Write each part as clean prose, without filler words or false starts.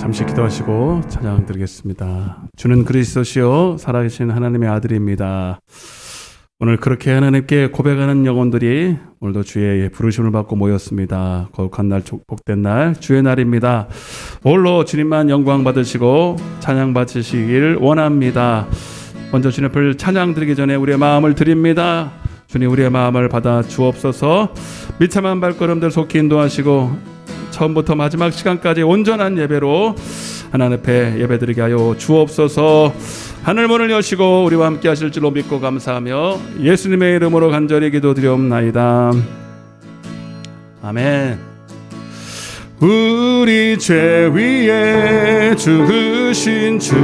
잠시 기도하시고 찬양 드리겠습니다. 주는 그리스도시요 살아계신 하나님의 아들입니다. 오늘 그렇게 하나님께 고백하는 영혼들이 오늘도 주의 부르심을 받고 모였습니다. 거룩한 날, 복된 날, 주의 날입니다. 홀로 주님만 영광 받으시고 찬양 받으시길 원합니다. 먼저 주님 앞을 찬양 드리기 전에 우리의 마음을 드립니다. 주님, 우리의 마음을 받아 주옵소서. 비참한 발걸음들 속히 인도하시고 처음부터 마지막 시간까지 온전한 예배로 하나님 앞에 예배드리게 하여 주옵소서. 하늘 문을 여시고 우리와 함께 하실 줄로 믿고 감사하며 예수님의 이름으로 간절히 기도드리옵나이다. 아멘. 우리 죄 위에 죽으신 주,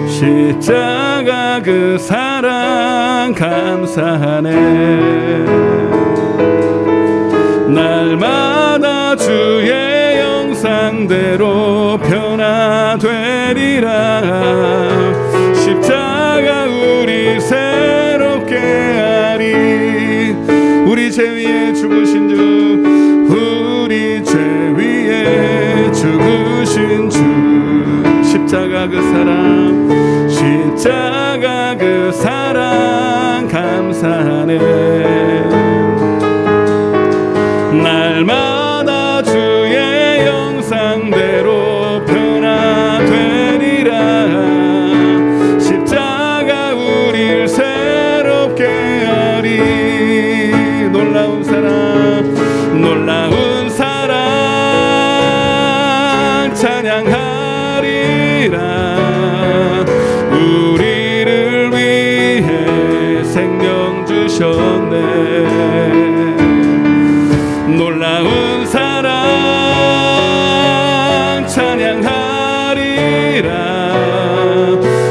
십자가 그 사랑 감사하네. 날마다 주의 형상대로 변화되리라. 십자가 우리 새롭게 하리. 우리 죄 위에 죽으신 주, 우리 죄 위에 죽으신 주, 십자가 그 사랑, 십자가 그 사랑 감사하네. 날마다 주의 형상대로 변화되리라. 십자가 우릴 새롭게 하리. 놀라운 사랑, 놀라운 사랑 찬양하리라. 우리를 위해 생명 주셨네. 놀라운 사랑 찬양하리라.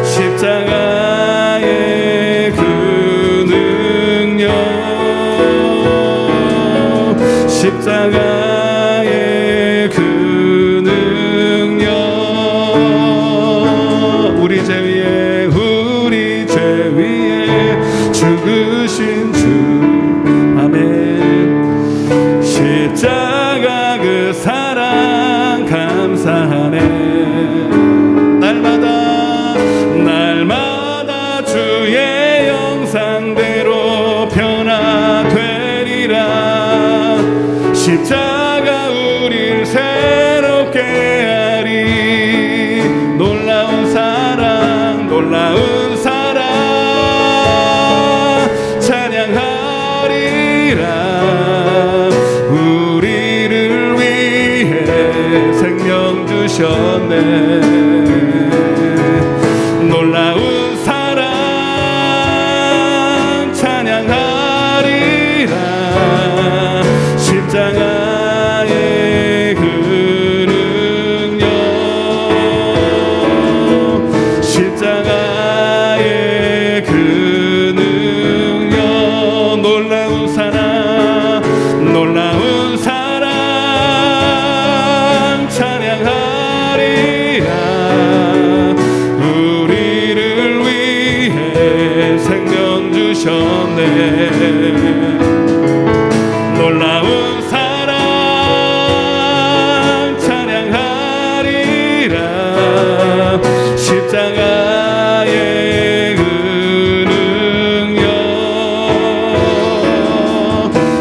십자가의 그 능력, 십자가의 그 능력. 우리 죄 위에, 우리 죄 위에 죽으신 주. 아멘. 십자가 그 사랑 감사하네. 날마다 주의 형상대로 변화되리라. 십자가 우릴 새롭게 하리. 놀라운 사랑, 놀라운 사랑 찬양하리라. 우리를 위해 생명 주셨네. 놀라운 사랑 찬양하리라. 십자가의 그 능력, 십자가의 그 능력. 놀라운 사랑, 놀라운 사랑 찬양하리라. 우리를 위해 생명 주셨네. 놀라운 사랑 찬양하리라. 십자가의 그 능력,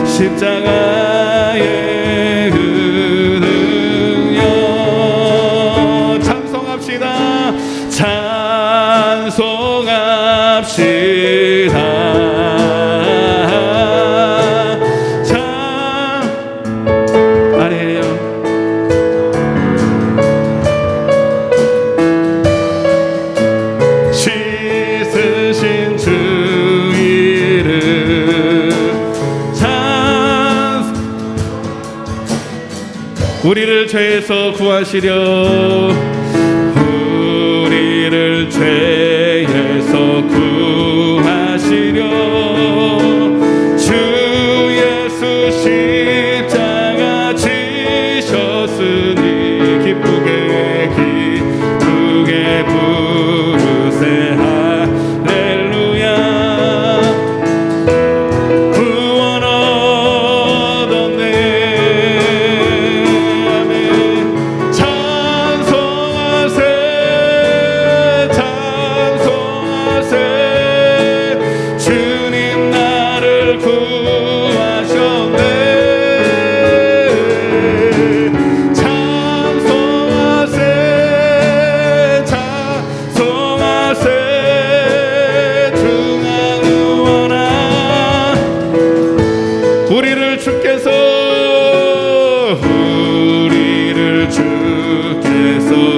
십자가의 그 능력. 찬송합시다. 찬송합시다. 아니에요. 씻으신 주 이름 우리를 죄에서 구하시려, 우리를 죄에서 구하시려. 주 예수 십자가 지셨으니 기쁘게 부르세 할렐루야. 구원 얻었네. 아멘.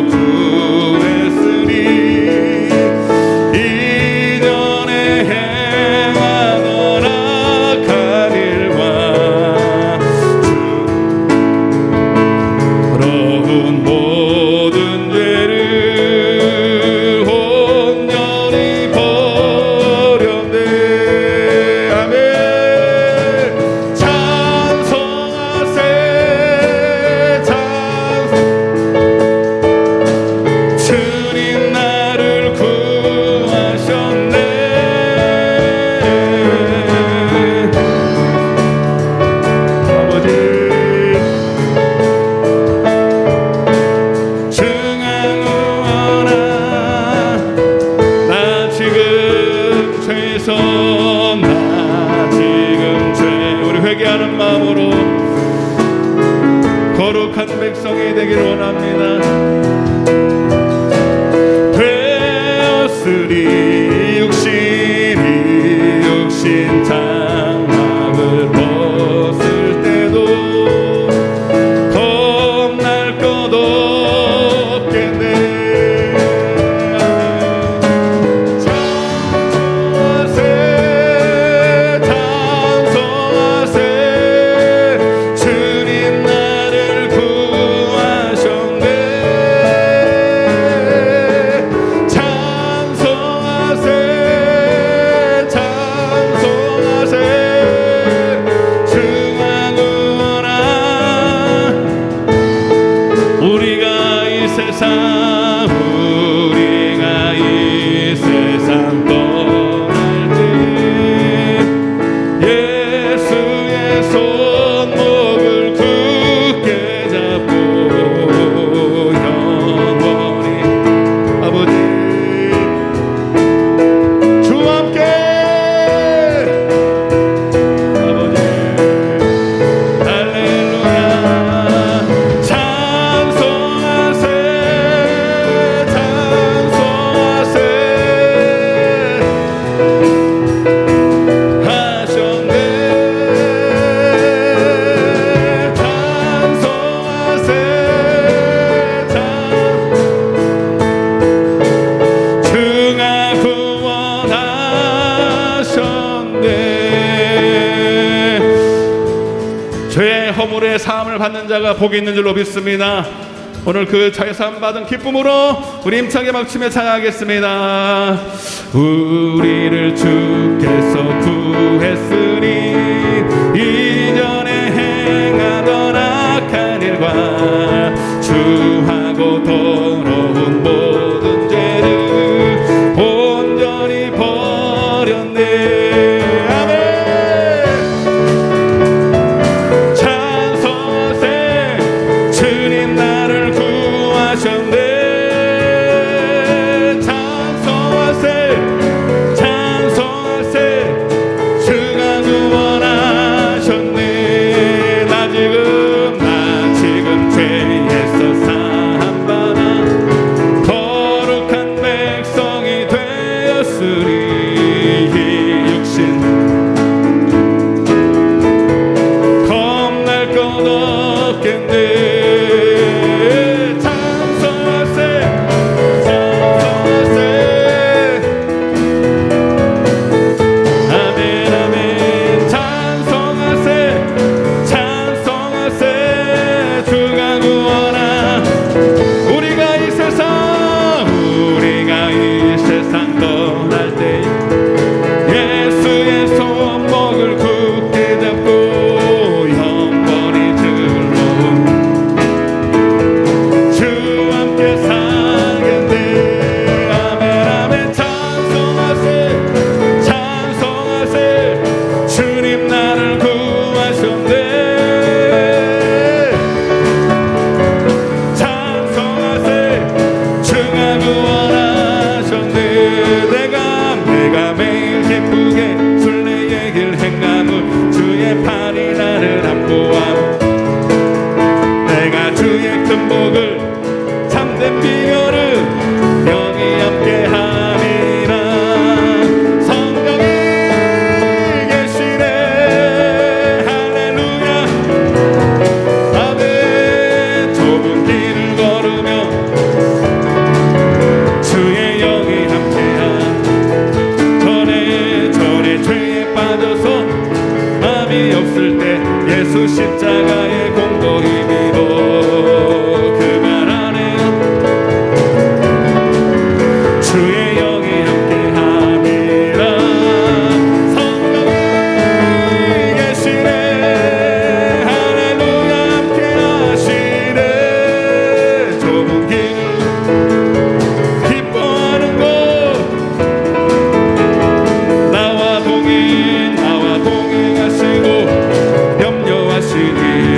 구했으니 이전에 행하던 악한 일과 더러운 모든 죄를 온전히 버렸네. 아멘. 찬송하세 주님 나를 구하셨네. 아버지 증하노라 나 지금 죄에서 나 지금 죄 우리 회개하는 마음으로 거룩한 백성이 되길 원합니다. 되었으리 육신 장막을 벗을 때도 겁날 것 없겠네. 찬송하세 주님 나를 구하셨네. 찬송하세 증하노라 우리가 이 세상 떠날 때 예수의 손목을 굳게 잡고 영원히 아버지 주와 함께 아버지 할렐루야 찬송하세 하셨네. 찬송하세 주가 구원하셨네. 죄의 허물의 사함을 받는 자가 복이 있는 줄로 믿습니다. 오늘 그 죄사함 받은 기쁨으로 우리 힘차게 막춤에 찬양하겠습니다. 우리를 주께서 구했으니 이전에 행하던 악한 일과 주하고 더러운 모든 죄를 온전히 버렸네. 아멘. 찬송하세 주님 나를 구하셨네. 주가 구원하셨네. 나 지금 죄에서 사함받아 거룩한 백성이 되었으리 육신 겁날 것 없겠네.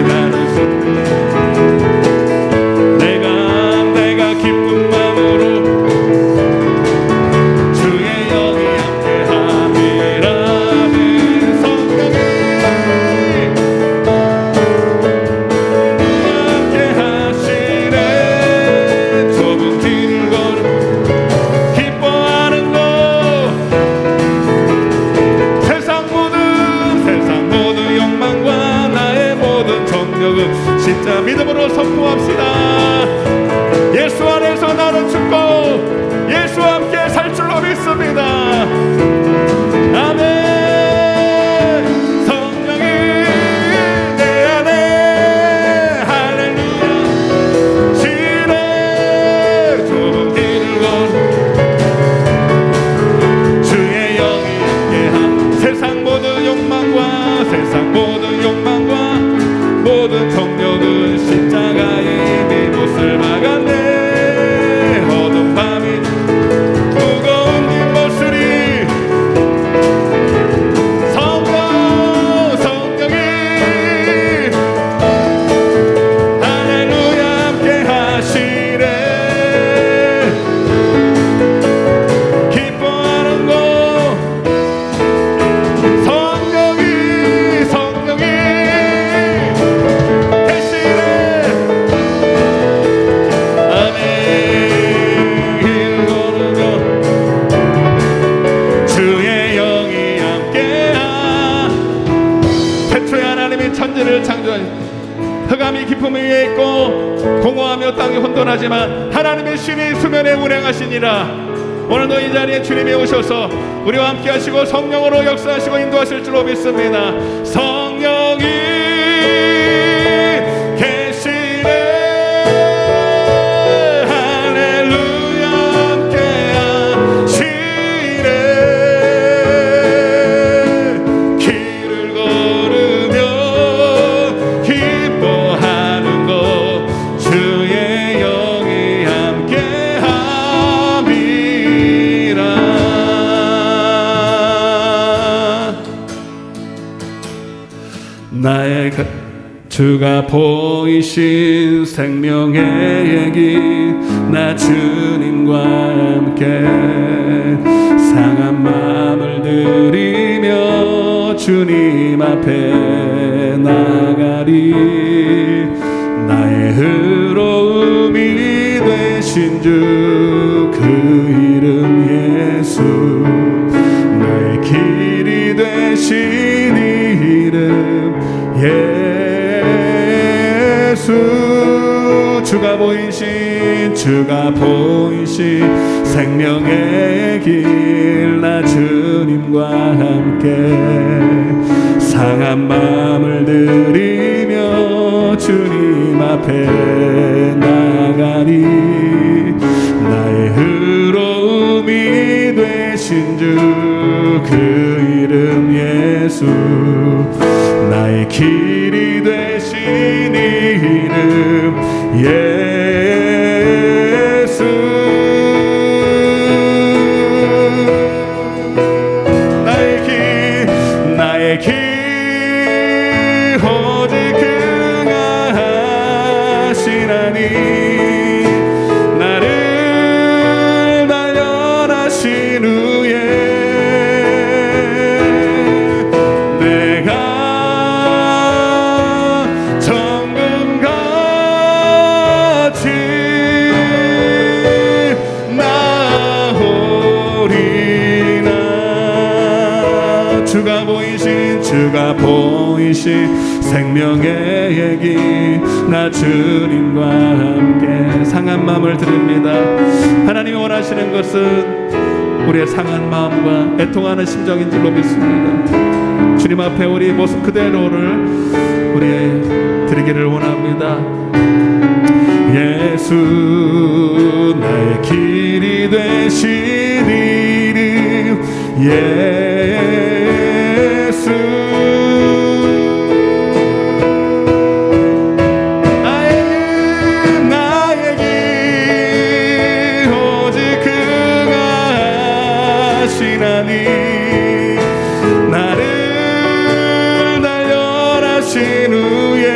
나는 내가 기쁜 마음으로 주의 영이 함께함이라는 성령이 함께하시네. 좁은 길을 걸어 기뻐하는 것 세상 모든 욕망과 나의 모든 정력은 진짜 믿음으로 선포합시다. 예수 안에서 나는 죽고 예수와 함께 살 줄로 믿습니다. 아멘. 성령이 내 안에 할렐루야 지내. 좁은 길을 걸어 주의 영이 함께한 세상 모든 욕망과 모든 정력은 십자가에 이미 못을 박았네. 어두운 밤이 무거운 뒷모습이 성령이 할렐루야 함께 하시네. 기뻐하는 것 성령이 계시네. 아멘. 길 걸으며 주의 영이 함께하. 태초에 하나님이 천지를 창조하신 흑암이 깊음 위에 있고 공허하며 땅이 혼돈하지만 하나님의 신이 수면에 운행하시니라. 오늘도 이 자리에 주님이 오셔서 우리와 함께 하시고 성령으로 역사하시고 인도하실 줄로 믿습니다. 성령이 계시네. 할렐루야 함께 하시네. 길을 걸으며 기뻐하는 것 주의 영이 함께함이라. 나의 주가 보이신 생명의 얘기 나 주님과 함께 상한 마음을 들이며 주님 앞에 나가리. 나의 의로움이 되신 주 그 이름 예수. 나의 길이 되신 이름 예수. 주가 보이신 생명의 길 나 주님과 함께 상한 마음을 들이며 주님 앞에 나가리. 나의 의로움이 되신 주 그 이름 예수. 나의 길이 되신 이름 예수. 나의 길 오직 긍하시나니. 나를 단련하신 후에 내가 정금같이 나오리나. 주가 보이신 생명의 얘기 나 주님과 함께 상한 마음을 드립니다. 하나님이 원하시는 것은 우리의 상한 마음과 애통하는 심정인 줄로 믿습니다. 주님 앞에 우리 모습 그대로를 우리 드리기를 원합니다. 예수 나의 길이 되신 이름 예수. 나의 길 오직 긍하시나니. 나를 단련하신 후에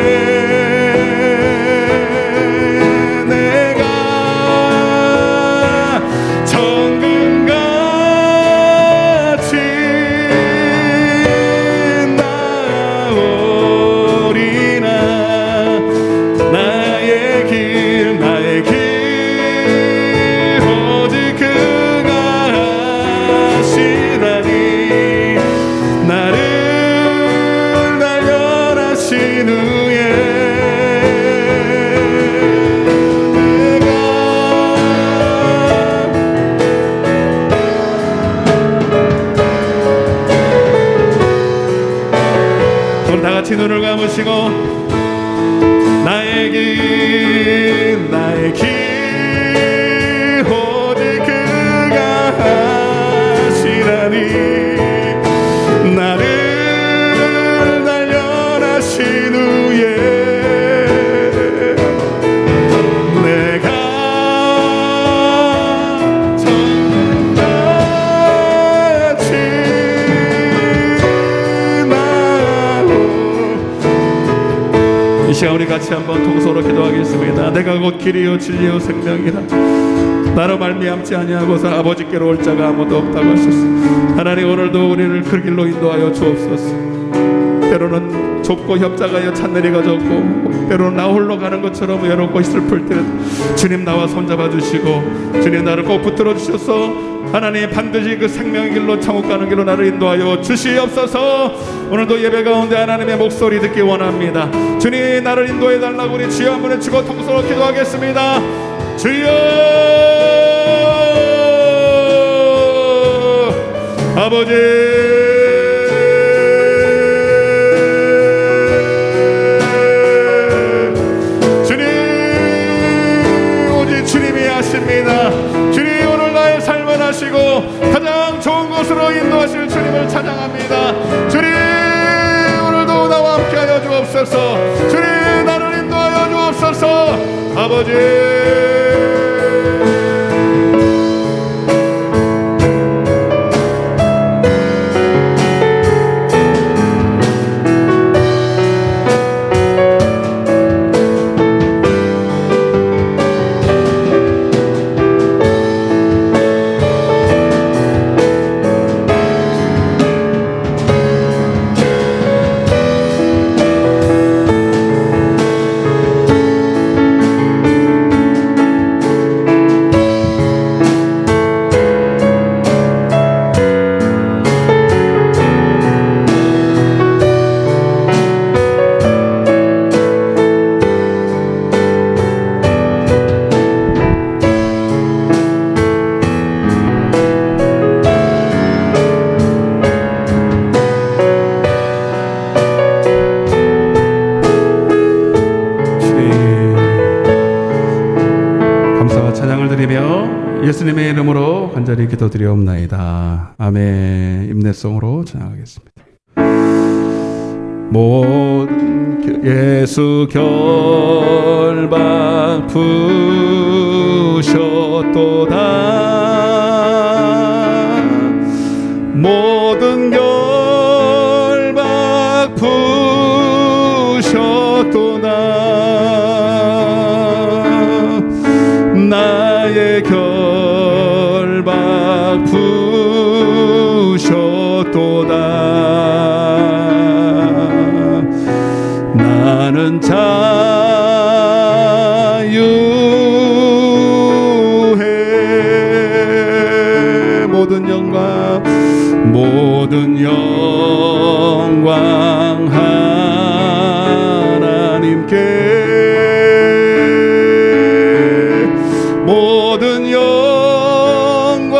시간 우리 같이 한번 통성으로 기도하겠습니다. 내가 곧 길이요 진리요 생명이라 나로 말미암지 아니하고서 아버지께로 올 자가 아무도 없다고 하셨습니다. 하나님 오늘도 우리를 그 길로 인도하여 주옵소서. 때로는 좁고 협착하여 찬내리가 좁고 때로는 나 홀로 가는 것처럼 외롭고 슬플 때 주님 나와 손잡아 주시고 주님 나를 꼭 붙들어 주셔서 하나님 반드시 그 생명의 길로 천국 가는 길로 나를 인도하여 주시옵소서. 오늘도 예배 가운데 하나님의 목소리 듣기 원합니다. 주님 나를 인도해 달라고 우리 주여 한번 외치고 통성으로 기도하겠습니다. 주여 아버지 주님 오직 주님이 하십니다. 주님 오늘 나의 삶을 하시고 가장 좋은 곳으로 인도하실 주님을 찬양합니다. 주님 오늘도 나와 함께하여 주옵소서. 주님 나를 인도하여 주옵소서. 아버지 예수님의 이름으로 간절히 기도드리옵나이다. 아멘. 임내성으로 찬양하겠습니다. 모든 예수 결박 부셨도다. 모든 결박 부셨도다. 나의 결박 부셨도다. 나는 자유해. 모든 영광 하나님께. 모든 영광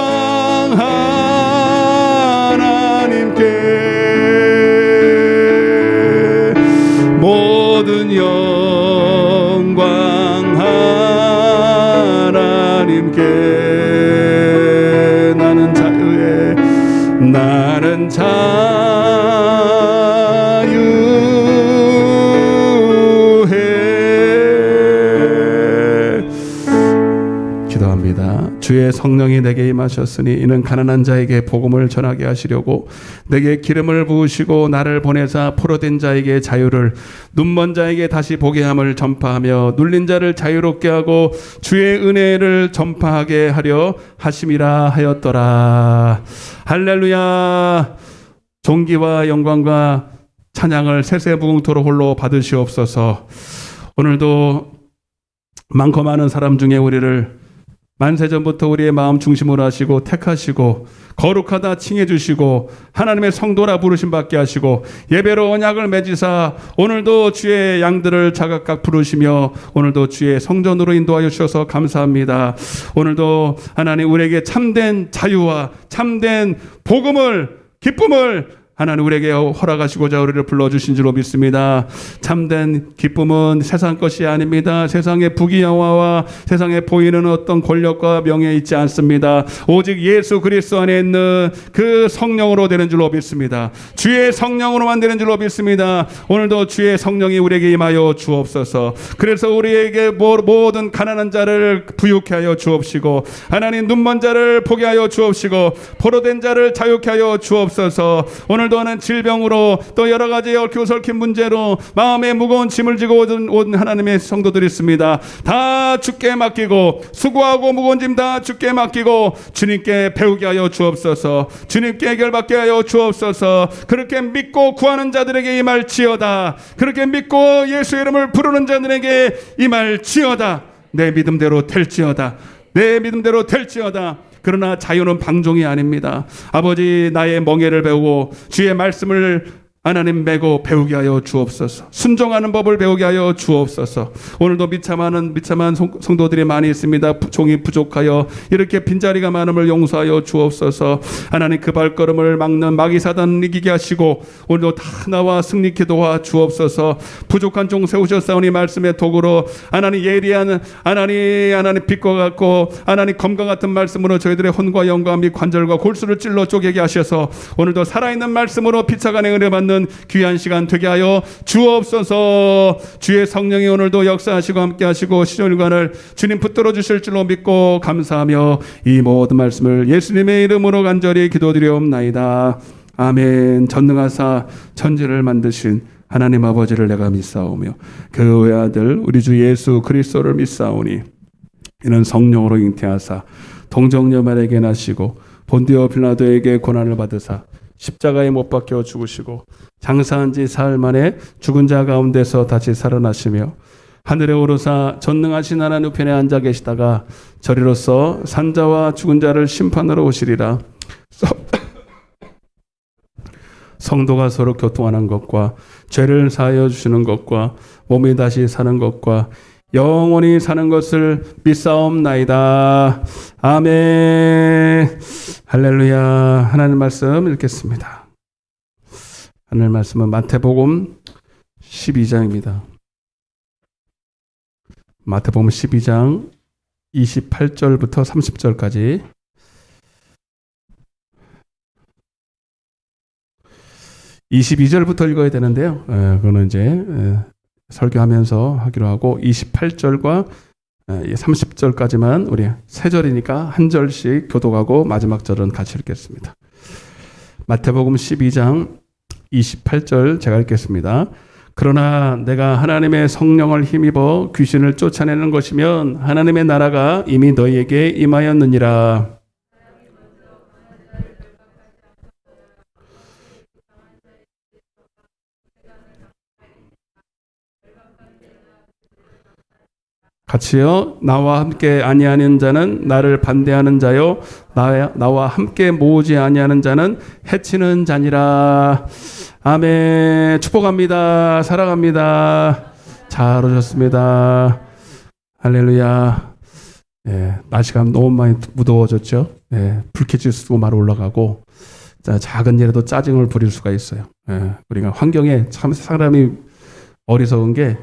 하나님께. 모든 영광 하나님께. 나는 자유해. 나는 기도합니다. 주의 성령이 내게 임하셨으니 이는 가난한 자에게 복음을 전하게 하시려고 내게 기름을 부으시고 나를 보내사 포로된 자에게 자유를, 눈먼 자에게 다시 보게 함을 전파하며 눌린 자를 자유롭게 하고 주의 은혜를 전파하게 하려 하심이라 하였더라. 할렐루야. 존귀와 영광과 찬양을 세세무궁토로 홀로 받으시옵소서. 오늘도 많고 많은 사람 중에 우리를 만세전부터 우리의 마음 중심으로 하시고 택하시고 거룩하다 칭해 주시고 하나님의 성도라 부르심 받게 하시고 예배로 언약을 맺으사 오늘도 주의 양들을 자각각 부르시며 오늘도 주의 성전으로 인도하여 주셔서 감사합니다. 오늘도 하나님 우리에게 참된 자유와 참된 복음을, 기쁨을 하나님 우리에게 허락하시고자 우리를 불러주신 줄로 믿습니다. 참된 기쁨은 세상 것이 아닙니다. 세상의 부귀영화와 세상에 보이는 어떤 권력과 명예에 있지 않습니다. 오직 예수 그리스도 안에 있는 그 성령으로 되는 줄로 믿습니다. 주의 성령으로만 되는 줄로 믿습니다. 오늘도 주의 성령이 우리에게 임하여 주옵소서. 그래서 우리에게 모든 가난한 자를 부유케 하여 주옵시고 하나님 눈먼 자를 보게 하여 주옵시고 포로된 자를 자유케 하여 주옵소서. 오늘 오늘도 하는 질병으로 또 여러 가지 얽히고 설킨 문제로 마음에 무거운 짐을 지고 온 하나님의 성도들이 있습니다. 다 주께 맡기고 수고하고 무거운 짐 다 주께 맡기고 주님께 배우게 하여 주옵소서. 주님께 해결받게 하여 주옵소서. 그렇게 믿고 구하는 자들에게 임할지어다. 그렇게 믿고 예수의 이름을 부르는 자들에게 임할지어다. 내 믿음대로 될지어다. 내 믿음대로 될지어다. 그러나 자유는 방종이 아닙니다. 아버지, 나의 멍에를 배우고 주의 말씀을 하나님 메고 배우게 하여 주옵소서. 순종하는 법을 배우게 하여 주옵소서. 오늘도 비참한 성도들이 많이 있습니다. 종이 부족하여 이렇게 빈자리가 많음을 용서하여 주옵소서. 하나님, 그 발걸음을 막는 마귀 사단을 이기게 하시고 오늘도 다 나와 승리케 도와 주옵소서. 부족한 종 세우셨사오니 말씀의 도구로 하나님 예리한 하나님 빛과 같고 하나님 검과 같은 말씀으로 저희들의 혼과 영과 및 관절과 골수를 찔러 쪼개게 하셔서 오늘도 살아있는 말씀으로 피차간의 은혜 받는 귀한 시간 되게 하여 주옵소서. 주의 성령이 오늘도 역사하시고 함께 하시고 시종일관을 주님 붙들어 주실 줄로 믿고 감사하며 이 모든 말씀을 예수님의 이름으로 간절히 기도드리옵나이다. 아멘. 전능하사 천지를 만드신 하나님 아버지를 내가 믿사오며 그 외아들 우리 주 예수 그리스도를 믿사오니 이는 성령으로 잉태하사 동정녀말에게 나시고 본디오 빌라도에게 고난을 받으사 십자가에 못 박혀 죽으시고 장사한 지 사흘 만에 죽은 자 가운데서 다시 살아나시며 하늘에 오르사 전능하신 하나님 우편에 앉아 계시다가 저리로서 산자와 죽은 자를 심판하러 오시리라. 성도가 서로 교통하는 것과 죄를 사하여 주시는 것과 몸이 다시 사는 것과 영원히 사는 것을 믿사옵나이다. 아멘. 할렐루야. 하나님 말씀 읽겠습니다. 하나님 말씀은 마태복음 12장입니다. 마태복음 12장 28절부터 30절까지. (22절부터) 읽어야 되는데요. 그거는 이제 설교하면서 하기로 하고 28절과 30절까지만 우리 세 절이니까 한 절씩 교독하고 마지막 절은 같이 읽겠습니다. 마태복음 12장 28절 제가 읽겠습니다. 그러나 내가 하나님의 성령을 힘입어 귀신을 쫓아내는 것이면 하나님의 나라가 이미 너희에게 임하였느니라. 같이요. 나와 함께 아니하는 자는 나를 반대하는 자요 나와 함께 모으지 아니하는 자는 해치는 자니라. 아멘. 축복합니다. 사랑합니다. 잘 오셨습니다. 할렐루야. 날씨가 너무 많이 무더워졌죠. 불쾌지수도 많이 올라가고 작은 일에도 짜증을 부릴 수가 있어요. 우리가 환경에 참 사람이 어리석은 게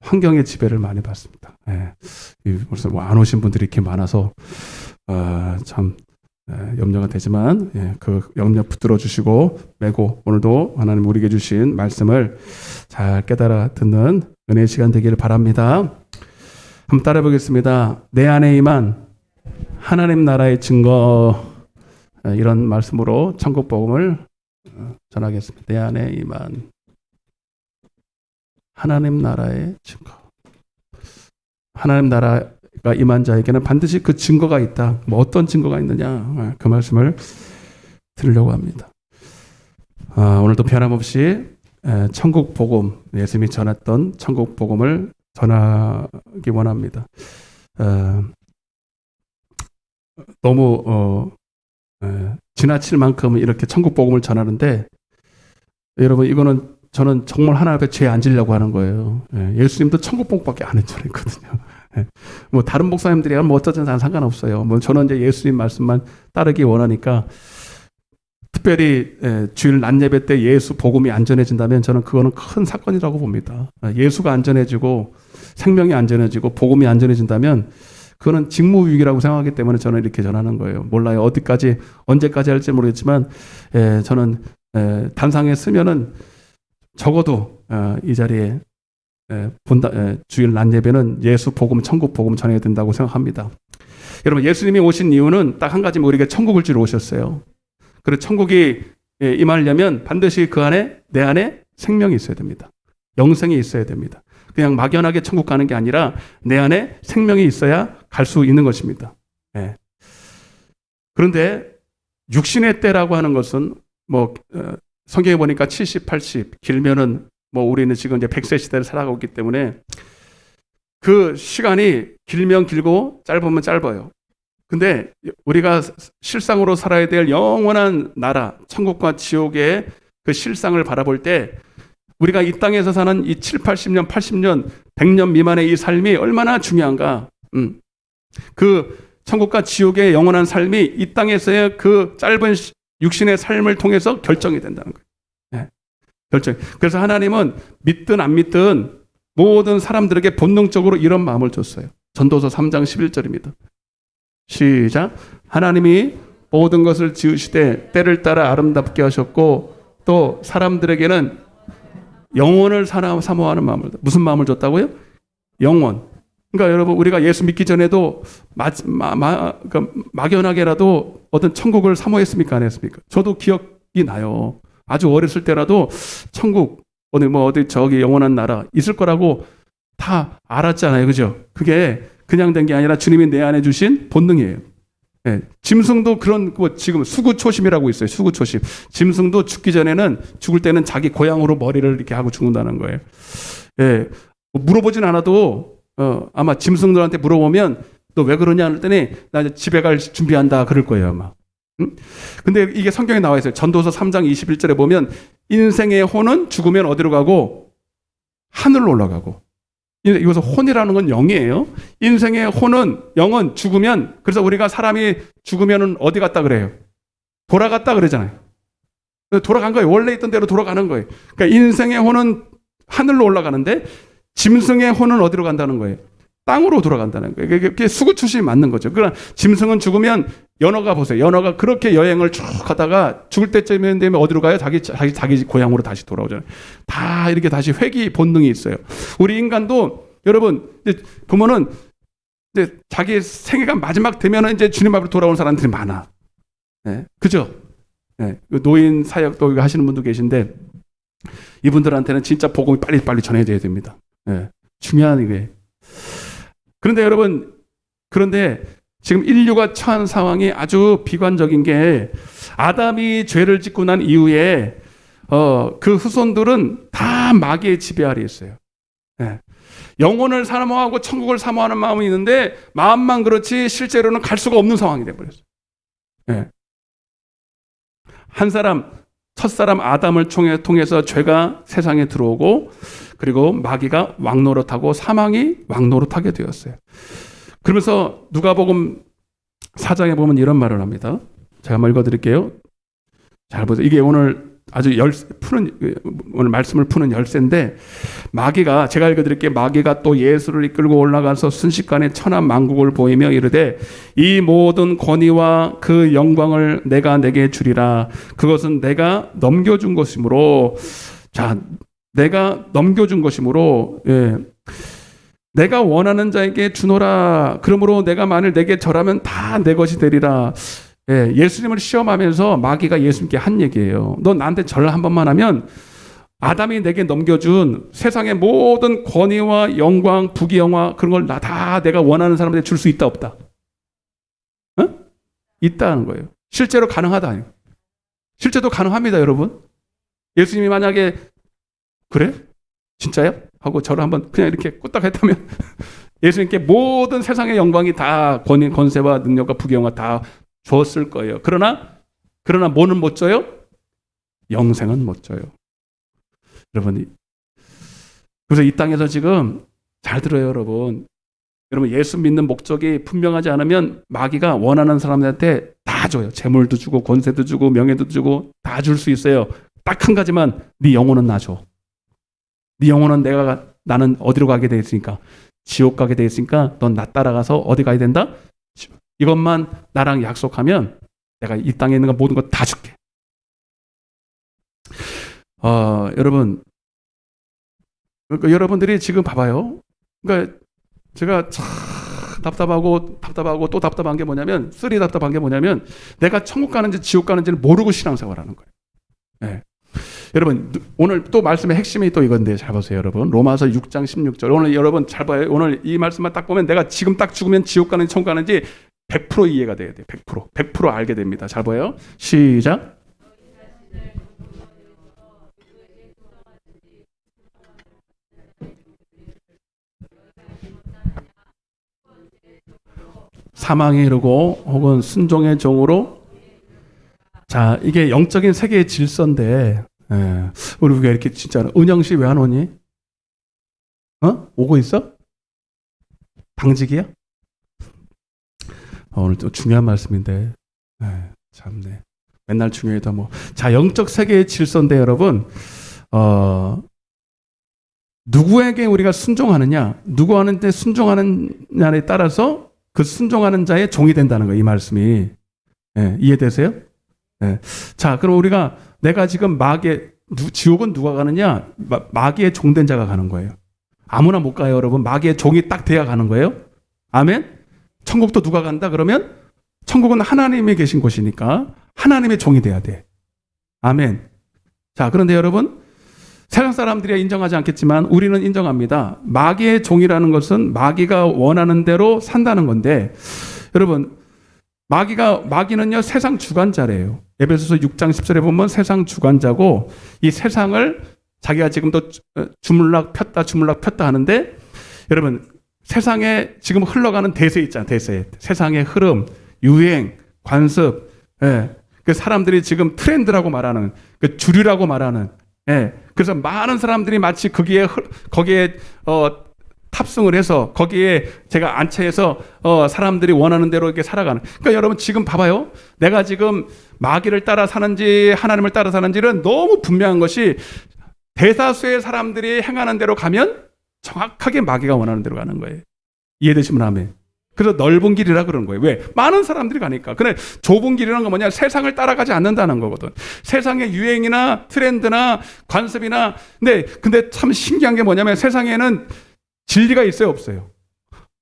환경의 지배를 많이 받습니다. 벌써 안 오신 분들이 이렇게 많아서 참 염려가 되지만 그 염려 붙들어 주시고 메고 오늘도 하나님 우리에게 주신 말씀을 잘 깨달아 듣는 은혜의 시간 되기를 바랍니다. 한번 따라 보겠습니다. 내 안에 임한 하나님 나라의 증거, 이런 말씀으로 천국 복음을 전하겠습니다. 내 안에 임한 하나님 나라의 증거. 하나님 나라가 임한 자에게는 반드시 그 증거가 있다. 뭐 어떤 증거가 있느냐, 그 말씀을 드리려고 합니다. 오늘도 변함없이 천국 복음, 예수님이 전했던 천국 복음을 전하기 원합니다. 너무 지나칠 만큼 이렇게 천국 복음을 전하는데, 여러분, 이거는 저는 정말 하나 앞에 죄 안 지려고 하는 거예요. 예수님도 천국 복음밖에 안 했거든요. 뭐 다른 목사님들이 뭐 어쩌든 상관없어요. 뭐 저는 이제 예수님 말씀만 따르기 원하니까, 특별히 주일 낮 예배 때 예수 복음이 안전해진다면 저는 그거는 큰 사건이라고 봅니다. 예수가 안전해지고 생명이 안전해지고 복음이 안전해진다면 그거는 직무유기라고 생각하기 때문에 저는 이렇게 전하는 거예요. 몰라요. 어디까지 언제까지 할지 모르겠지만 저는 단상에 쓰면은 적어도 이 자리에 주일 낮 예배는 예수 복음, 천국 복음 전해야 된다고 생각합니다. 여러분, 예수님이 오신 이유는 딱 한 가지면 우리에게 천국을 주러 오셨어요. 그리고 천국이 임하려면 반드시 그 안에, 내 안에 생명이 있어야 됩니다. 영생이 있어야 됩니다. 그냥 막연하게 천국 가는 게 아니라 내 안에 생명이 있어야 갈 수 있는 것입니다. 예. 그런데 육신의 때라고 하는 것은 성경에 보니까 70, 80, 길면은 우리는 지금 이제 100세 시대를 살아가고 있기 때문에 그 시간이 길면 길고 짧으면 짧아요. 근데 우리가 실상으로 살아야 될 영원한 나라, 천국과 지옥의 그 실상을 바라볼 때 우리가 이 땅에서 사는 이 7, 80년, 80년, 100년 미만의 이 삶이 얼마나 중요한가. 그 천국과 지옥의 영원한 삶이 이 땅에서의 그 짧은 육신의 삶을 통해서 결정이 된다는 거예요. 네. 결정. 그래서 하나님은 믿든 안 믿든 모든 사람들에게 본능적으로 이런 마음을 줬어요. 전도서 3장 11절입니다. 시작. 하나님이 모든 것을 지으시되 때를 따라 아름답게 하셨고 또 사람들에게는 영원을 사모하는 마음을, 무슨 마음을 줬다고요? 영원. 그러니까 여러분, 우리가 예수 믿기 전에도 막연하게라도 어떤 천국을 사모했습니까? 안 했습니까? 저도 기억이 나요. 아주 어렸을 때라도 천국, 어디 저기 영원한 나라 있을 거라고 다 알았잖아요. 그죠? 그게 그냥 된 게 아니라 주님이 내 안에 주신 본능이에요. 예, 짐승도 그런, 지금 수구초심이라고 있어요. 수구초심. 짐승도 죽기 전에는, 죽을 때는 자기 고향으로 머리를 이렇게 하고 죽는다는 거예요. 예, 물어보진 않아도, 아마 짐승들한테 물어보면, 너 왜 그러냐 했더니, 나 이제 집에 갈 준비한다. 그럴 거예요, 아마. 근데 이게 성경에 나와 있어요. 전도서 3장 21절에 보면, 인생의 혼은 죽으면 어디로 가고, 하늘로 올라가고. 이것은 혼이라는 건 영이에요. 인생의 혼은, 영은 죽으면, 그래서 우리가 사람이 죽으면 어디 갔다 그래요? 돌아갔다 그러잖아요. 돌아간 거예요. 원래 있던 대로 돌아가는 거예요. 그러니까 인생의 혼은 하늘로 올라가는데 짐승의 혼은 어디로 간다는 거예요? 땅으로 돌아간다는 거예요. 그게 수구추심이 맞는 거죠. 그러나 짐승은 죽으면 연어가 보세요. 연어가 그렇게 여행을 쭉 가다가 죽을 때쯤 되면 어디로 가요? 자기 고향으로 다시 돌아오잖아요. 다 이렇게 다시 회귀 본능이 있어요. 우리 인간도 여러분 보면은 이제 자기 생애가 마지막 되면은 이제 주님 앞으로 돌아오는 사람들이 많아. 네, 그죠? 네, 노인 사역도 하시는 분도 계신데 이분들한테는 진짜 복음이 빨리 전해져야 됩니다. 네, 중요한 이게. 그런데 여러분, 지금 인류가 처한 상황이 아주 비관적인 게 아담이 죄를 짓고 난 이후에 그 후손들은 다 마귀의 지배 아래 있어요. 네. 영혼을 사모하고 천국을 사모하는 마음이 있는데 마음만 그렇지 실제로는 갈 수가 없는 상황이 돼버렸어요. 네. 첫사람 아담을 통해서 죄가 세상에 들어오고 그리고 마귀가 왕노릇하고 사망이 왕노릇하게 되었어요. 그러면서 누가복음 4장에 보면 이런 말을 합니다. 제가 한번 읽어드릴게요. 잘 보세요. 이게 오늘 아주 오늘 말씀을 푸는 열쇠인데 제가 읽어드릴게요. 마귀가 또 예수를 이끌고 올라가서 순식간에 천하 만국을 보이며 이르되 이 모든 권위와 그 영광을 내가 내게 주리라. 그것은 내가 넘겨준 것이므로 예. 내가 원하는 자에게 주노라. 그러므로 내가 만일 내게 절하면 다 내 것이 되리라. 예, 예수님을 시험하면서 마귀가 예수님께 한 얘기예요. 너 나한테 절 한 번만 하면 아담이 내게 넘겨준 세상의 모든 권위와 영광, 부귀영화 그런 걸 다 내가 원하는 사람한테 줄 수 있다 없다? 있다는 거예요. 실제로 가능하다. 실제로 가능합니다, 여러분. 예수님이 만약에 그래? 진짜요? 하고 저를 한번 그냥 이렇게 꾸딱 했다면 예수님께 모든 세상의 영광이 다 권세와 능력과 부귀영화 다 줬을 거예요. 그러나 뭐는 못 줘요? 영생은 못 줘요. 여러분, 그래서 이 땅에서 지금 잘 들어요, 여러분. 여러분, 예수 믿는 목적이 분명하지 않으면 마귀가 원하는 사람들한테 다 줘요. 재물도 주고 권세도 주고 명예도 주고 다 줄 수 있어요. 딱 한 가지만 네 영혼은 나 줘. 네 영혼은 나는 어디로 가게 돼 있으니까 지옥 가게 돼 있으니까 넌 나 따라가서 어디 가야 된다? 이것만 나랑 약속하면 내가 이 땅에 있는 거 모든 거 다 줄게. 여러분, 그러니까 여러분들이 지금 봐봐요. 그러니까 제가 참 답답하고 또 답답한 게 뭐냐면 내가 천국 가는지 지옥 가는지를 모르고 신앙생활하는 거예요. 예. 여러분 오늘 또 말씀의 핵심이 또 이건데 잘 보세요 여러분. 로마서 6장 16절 오늘 여러분 잘 봐요. 오늘 이 말씀만 딱 보면 내가 지금 딱 죽으면 지옥 가는지 천국 가는지 100% 이해가 돼야 돼요. 100% 알게 됩니다. 잘 봐요. 시작. 사망에 이르고 혹은 순종의 종으로. 자, 이게 영적인 세계의 질서인데 우리 왜 이렇게 진짜 은영 씨 왜 안 오니? 오고 있어? 당직이야? 오늘 또 중요한 말씀인데 참네. 맨날 중요해도 뭐. 자, 영적 세계의 질서인데 여러분 누구에게 우리가 순종하느냐, 누구한테 순종하느냐에 따라서 그 순종하는 자의 종이 된다는 거예요. 이 말씀이 이해되세요? 자, 그럼 우리가 내가 지금 지옥은 누가 가느냐? 마귀의 종된 자가 가는 거예요. 아무나 못 가요, 여러분. 마귀의 종이 딱 돼야 가는 거예요. 아멘. 천국도 누가 간다 그러면 천국은 하나님이 계신 곳이니까 하나님의 종이 돼야 돼. 아멘. 자, 그런데 여러분 세상 사람들이 인정하지 않겠지만 우리는 인정합니다. 마귀의 종이라는 것은 마귀가 원하는 대로 산다는 건데 여러분 마귀는요 세상 주관자래요. 에베소서 6장 10절에 보면 세상 주관자고 이 세상을 자기가 지금도 주물락 폈다 하는데 여러분 세상에 지금 흘러가는 대세 있잖아요. 대세. 세상의 흐름, 유행, 관습, 그 사람들이 지금 트렌드라고 말하는 그 주류라고 말하는 그래서 많은 사람들이 마치 거기에 탑승을 해서 거기에 제가 안채해서 사람들이 원하는 대로 이렇게 살아가는. 그러니까 여러분 지금 봐봐요. 내가 지금 마귀를 따라 사는지 하나님을 따라 사는지는 너무 분명한 것이 대다수의 사람들이 행하는 대로 가면 정확하게 마귀가 원하는 대로 가는 거예요. 이해되시면 아멘. 그래서 넓은 길이라 그러는 거예요. 왜? 많은 사람들이 가니까. 근데 좁은 길이라는 건 뭐냐? 세상을 따라가지 않는다는 거거든. 세상의 유행이나 트렌드나 관습이나 근데 참 신기한 게 뭐냐면 세상에는 진리가 있어요, 없어요?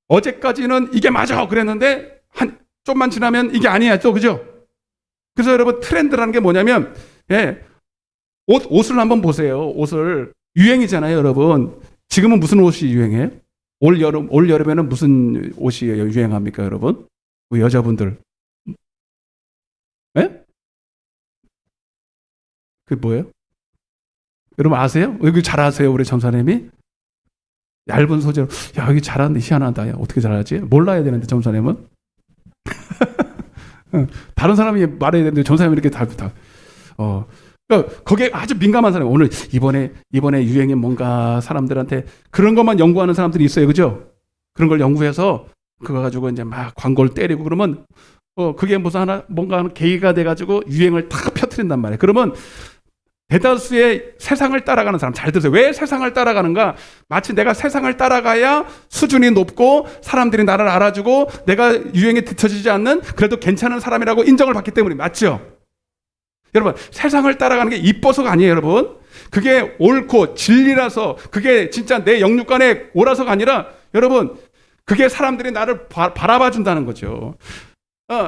어제까지는 이게 맞아 그랬는데 좀만 지나면 이게 아니야 또, 그죠? 그래서 여러분 트렌드라는 게 뭐냐면 옷을 한번 보세요. 옷을 유행이잖아요, 여러분. 지금은 무슨 옷이 유행해요? 올 여름에는 무슨 옷이 유행합니까, 여러분? 우리 여자분들. 그게 뭐예요? 여러분 아세요? 여기 잘 아세요, 우리 전사님이? 얇은 소재로. 야, 여기 잘하는데 희한하다. 야, 어떻게 잘하지? 몰라야 되는데, 전사님은? 다른 사람이 말해야 되는데, 전사님이 이렇게 그러니까 거기에 아주 민감한 사람이 오늘 이번에 유행이 뭔가 사람들한테 그런 것만 연구하는 사람들이 있어요, 그죠? 그런 걸 연구해서 그거 가지고 이제 막 광고를 때리고 그러면 그게 무슨 뭔가 하는 계기가 돼가지고 유행을 탁 펴뜨린단 말이에요. 그러면 대다수의 세상을 따라가는 사람, 잘 들으세요. 왜 세상을 따라가는가? 마치 내가 세상을 따라가야 수준이 높고 사람들이 나를 알아주고 내가 유행에 뒤처지지 않는 그래도 괜찮은 사람이라고 인정을 받기 때문에. 맞죠? 여러분 세상을 따라가는 게 이뻐서가 아니에요, 여러분. 그게 옳고 진리라서, 그게 진짜 내 영육간에 옳아서가 아니라 여러분 그게 사람들이 나를 바라봐 준다는 거죠.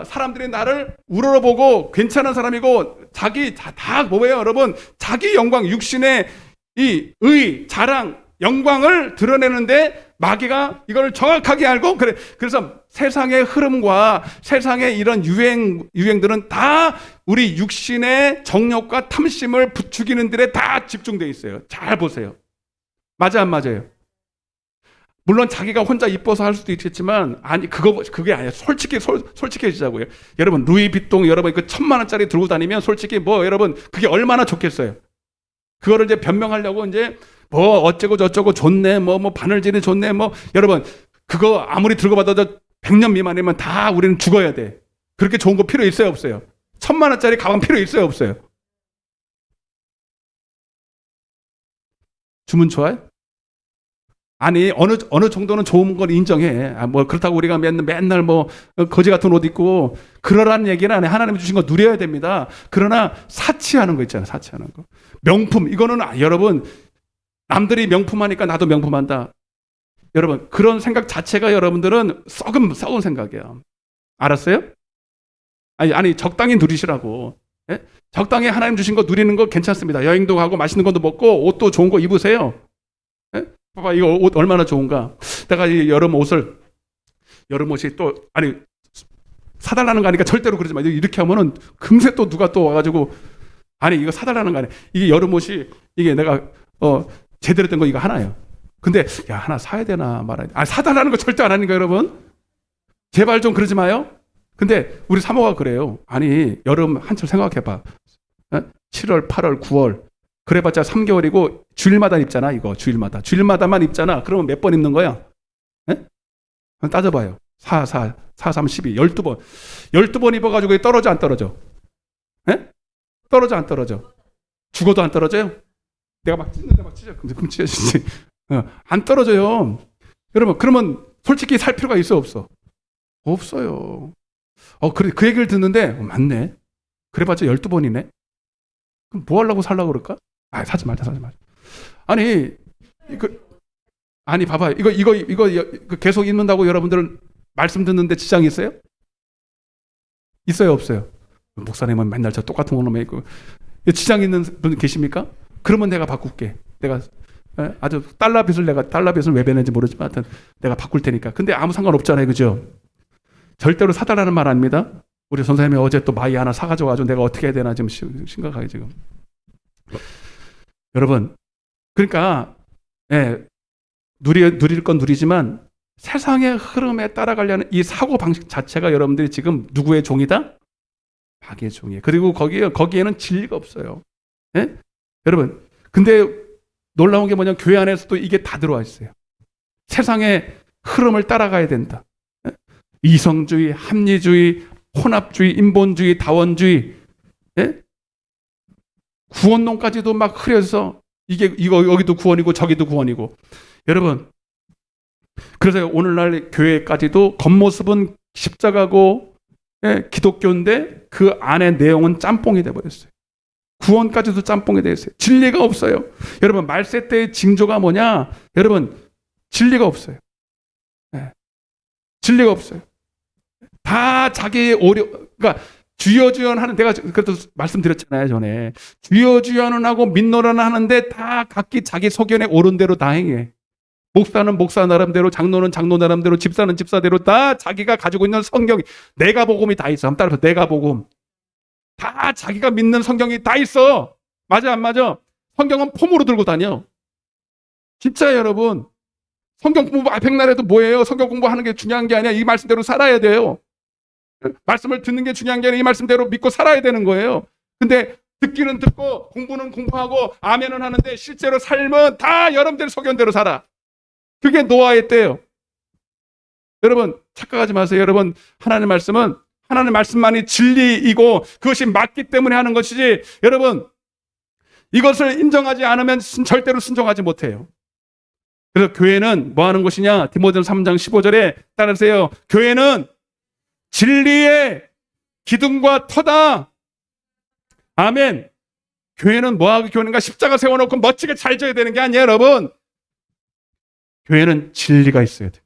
사람들이 나를 우러러보고 괜찮은 사람이고 자기 다 뭐예요, 여러분? 자기 영광, 육신의 이 의, 자랑, 영광을 드러내는데 마귀가 이걸 정확하게 알고 그래서 세상의 흐름과 세상의 이런 유행들은 다 우리 육신의 정욕과 탐심을 부추기는 데에 다 집중되어 있어요. 잘 보세요. 맞아 안 맞아요? 물론 자기가 혼자 이뻐서 할 수도 있겠지만 아니 그게 아니에요. 솔직해지자고요. 여러분 루이비통 여러분 그 1,000만 원짜리 들고 다니면 솔직히 여러분 그게 얼마나 좋겠어요. 그거를 이제 변명하려고 이제 어쩌고 저쩌고 좋네 뭐 바늘질이 좋네 여러분 그거 아무리 들고 받아도 100년 미만이면 다 우리는 죽어야 돼. 그렇게 좋은 거 필요 있어요, 없어요? 1,000만 원짜리 가방 필요 있어요, 없어요? 주문 좋아요? 아니 어느 정도는 좋은 걸 인정해. 그렇다고 우리가 맨날 거지 같은 옷 입고 그러라는 얘기는 안 해. 하나님 주신 거 누려야 됩니다. 그러나 사치하는 거 있잖아요. 사치하는 거. 명품 이거는 여러분 남들이 명품하니까 나도 명품한다. 여러분 그런 생각 자체가 여러분들은 썩은 생각이야. 알았어요? 아니 적당히 누리시라고. 적당히 하나님 주신 거 누리는 거 괜찮습니다. 여행도 가고 맛있는 것도 먹고 옷도 좋은 거 입으세요. 예? 봐봐, 이거 옷 얼마나 좋은가. 내가 이 여름 옷이 또, 아니, 사달라는 거 아니까 절대로 그러지 마. 이렇게 하면은 금세 또 누가 또 와가지고, 아니, 이거 사달라는 거 아니야. 이게 여름 옷이, 이게 내가, 제대로 된 거 이거 하나예요. 근데, 야, 하나 사야 되나 말아야 돼. 아, 사달라는 거 절대 안 하니까, 여러분. 제발 좀 그러지 마요. 근데 우리 사모가 그래요. 아니, 여름 한철 생각해봐. 7월, 8월, 9월. 그래봤자 3개월이고, 주일마다 입잖아, 이거. 주일마다만 입잖아. 그러면 몇 번 입는 거야? 예? 따져봐요. 4, 3, 12, 12번. 12번 입어가지고 떨어져, 안 떨어져? 예? 떨어져, 안 떨어져? 죽어도 안 떨어져요? 내가 막 찢는데 막 찢어. 그럼 찢어지지. 안 떨어져요. 여러분, 그러면 솔직히 살 필요가 있어, 없어? 없어요. 그래, 그 얘기를 듣는데, 맞네. 그래봤자 12번이네? 그럼 뭐 하려고 살라고 그럴까? 아, 사지 말자. 아니, 아니, 봐봐요. 이거 계속 입는다고 여러분들 말씀 듣는데 지장이 있어요? 있어요, 없어요? 목사님은 맨날 저 똑같은 것만 입고. 지장 있는 분 계십니까? 그러면 내가 바꿀게. 내가 아주 달러빚을 왜 배는지 모르지만 하여튼 내가 바꿀 테니까. 근데 아무 상관없잖아요, 그죠? 절대로 사달라는 말 아닙니다. 우리 선생님이 어제 또 마이 하나 사가지고 내가 어떻게 해야 되나 지금 심각하게 지금. 여러분, 그러니까 누릴 건 누리지만 세상의 흐름에 따라가려는 이 사고 방식 자체가 여러분들이 지금 누구의 종이다? 마귀의 종이에요. 그리고 거기에는 진리가 없어요. 예? 여러분, 근데 놀라운 게 뭐냐면 교회 안에서도 이게 다 들어와 있어요. 세상의 흐름을 따라가야 된다. 예? 이성주의, 합리주의, 혼합주의, 인본주의, 다원주의, 예? 구원론까지도 막 흐려서 여기도 구원이고 저기도 구원이고. 여러분, 그래서 오늘날 교회까지도 겉모습은 십자가고 기독교인데 그 안에 내용은 짬뽕이 돼버렸어요. 구원까지도 짬뽕이 되어 있어요. 진리가 없어요. 여러분, 말세 때의 징조가 뭐냐? 여러분, 진리가 없어요. 진리가 없어요. 다 자기의 그러니까 주여 하는, 내가 그래도 말씀드렸잖아요, 전에. 주여는 하고 민노라는 하는데 다 각기 자기 소견에 옳은 대로 다 행해. 목사는 목사 나름대로, 장로는 장로 나름대로, 집사는 집사대로 다 자기가 가지고 있는 성경이, 내가 복음이 다 있어. 한번 따라서 내가 복음. 다 자기가 믿는 성경이 다 있어. 맞아, 안 맞아? 성경은 폼으로 들고 다녀. 진짜 여러분. 성경 공부 백날해도 뭐예요? 성경 공부하는 게 중요한 게 아니야. 이 말씀대로 살아야 돼요. 말씀을 듣는 게 중요한 게 아니라 이 말씀대로 믿고 살아야 되는 거예요. 근데 듣기는 듣고 공부는 공부하고 아멘은 하는데 실제로 삶은 다 여러분들 소견대로 살아. 그게 노아의 때예요. 여러분, 착각하지 마세요. 여러분, 하나님의 말씀은 하나님의 말씀만이 진리이고 그것이 맞기 때문에 하는 것이지, 여러분, 이것을 인정하지 않으면 절대로 순종하지 못해요. 그래서 교회는 뭐 하는 것이냐? 디모데전서 3장 15절에 따르세요. 교회는 진리의 기둥과 터다. 아멘. 교회는 뭐하고 교회는가? 십자가 세워놓고 멋지게 잘 져야 되는 게 아니에요, 여러분. 교회는 진리가 있어야 돼요.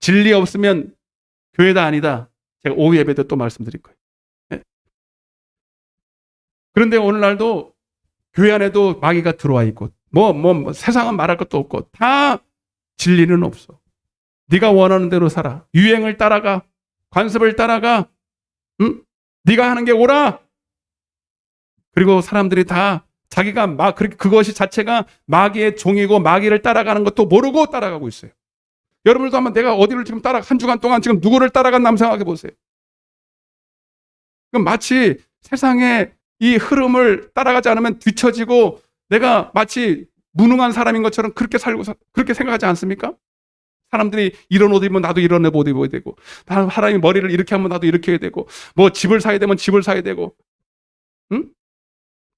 진리 없으면 교회다 아니다. 제가 오후 예배 때 또 말씀드릴 거예요. 네? 그런데 오늘날도 교회 안에도 마귀가 들어와 있고, 세상은 말할 것도 없고, 다 진리는 없어. 네가 원하는 대로 살아. 유행을 따라가. 관습을 따라가. 응? 네가 하는 게 옳아. 그리고 사람들이 다 자기가 그것이 자체가 마귀의 종이고 마귀를 따라가는 것도 모르고 따라가고 있어요. 여러분들도 한번 내가 어디를 지금 한 주간 동안 지금 누구를 따라갔나 한번 생각해 보세요. 그럼 마치 세상의 이 흐름을 따라가지 않으면 뒤처지고 내가 마치 무능한 사람인 것처럼 그렇게 살고, 그렇게 생각하지 않습니까? 사람들이 이런 옷 입으면 나도 이런 옷 입어야 되고, 사람이 머리를 이렇게 하면 나도 이렇게 해야 되고, 뭐 집을 사야 되면 집을 사야 되고, 응?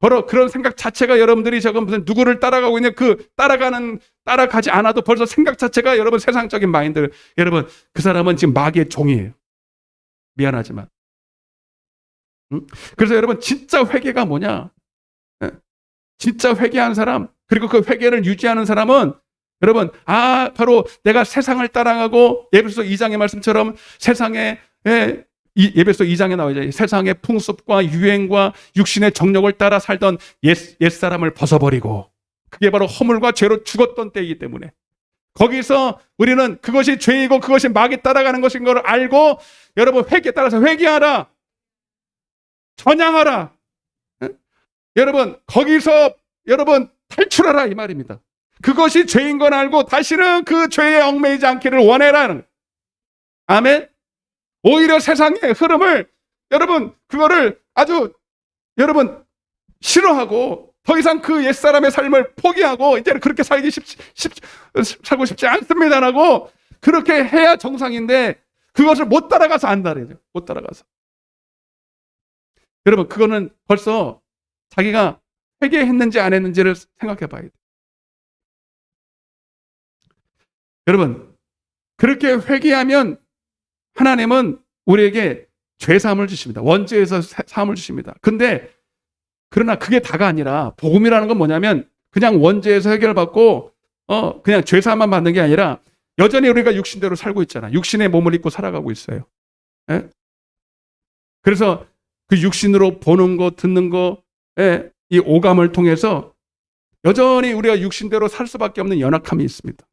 바로 그런 생각 자체가 여러분들이 저건 무슨 누구를 따라가고 있냐, 따라가지 않아도 벌써 생각 자체가 여러분 세상적인 마인드. 여러분, 그 사람은 지금 마귀의 종이에요. 미안하지만. 응? 그래서 여러분, 진짜 회개가 뭐냐? 진짜 회개한 사람, 그리고 그 회개를 유지하는 사람은 여러분, 바로 내가 세상을 따라가고 예배소 2장의 말씀처럼 세상에 이 에베소 2장에 나와 있잖아요. 세상의 풍습과 유행과 육신의 정욕을 따라 살던 옛사람을 벗어버리고, 그게 바로 허물과 죄로 죽었던 때이기 때문에 거기서 우리는 그것이 죄이고 그것이 마귀 따라가는 것인 걸 알고, 여러분 회개에 따라서 회개하라, 전향하라. 여러분 거기서 여러분 탈출하라 이 말입니다. 그것이 죄인 건 알고 다시는 그 죄에 얽매이지 않기를 원해라는. 아멘. 오히려 세상의 흐름을 여러분 그거를 아주 여러분 싫어하고 더 이상 그 옛사람의 삶을 포기하고 이제는 그렇게 살고 싶지 않습니다라고 그렇게 해야 정상인데, 그것을 못 따라가서 안다래요. 못 따라가서. 여러분 그거는 벌써 자기가 회개했는지 안 했는지를 생각해 봐야 돼요. 여러분 그렇게 회개하면 하나님은 우리에게 죄사함을 주십니다. 원죄에서 사함을 주십니다. 그러나 그게 다가 아니라, 복음이라는 건 뭐냐면 그냥 원죄에서 해결받고 그냥 죄사함만 받는 게 아니라 여전히 우리가 육신대로 살고 있잖아. 육신의 몸을 입고 살아가고 있어요. 예? 그래서 그 육신으로 보는 거, 듣는 거, 예, 이 오감을 통해서 여전히 우리가 육신대로 살 수밖에 없는 연약함이 있습니다.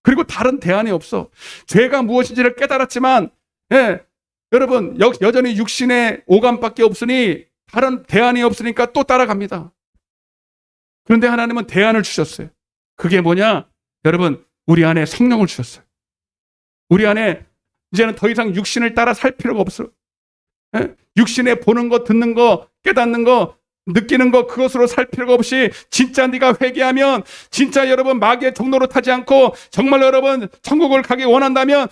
그리고 다른 대안이 없어. 죄가 무엇인지를 깨달았지만, 예, 여러분 여전히 육신의 오감밖에 없으니 다른 대안이 없으니까 또 따라갑니다. 그런데 하나님은 대안을 주셨어요. 그게 뭐냐? 여러분 우리 안에 성령을 주셨어요. 우리 안에 이제는 더 이상 육신을 따라 살 필요가 없어요. 예? 육신에 보는 거, 듣는 거, 깨닫는 거, 느끼는 거, 그것으로 살 필요가 없이 진짜 네가 회개하면, 진짜 여러분 마귀의 종로로 타지 않고 정말 여러분 천국을 가기 원한다면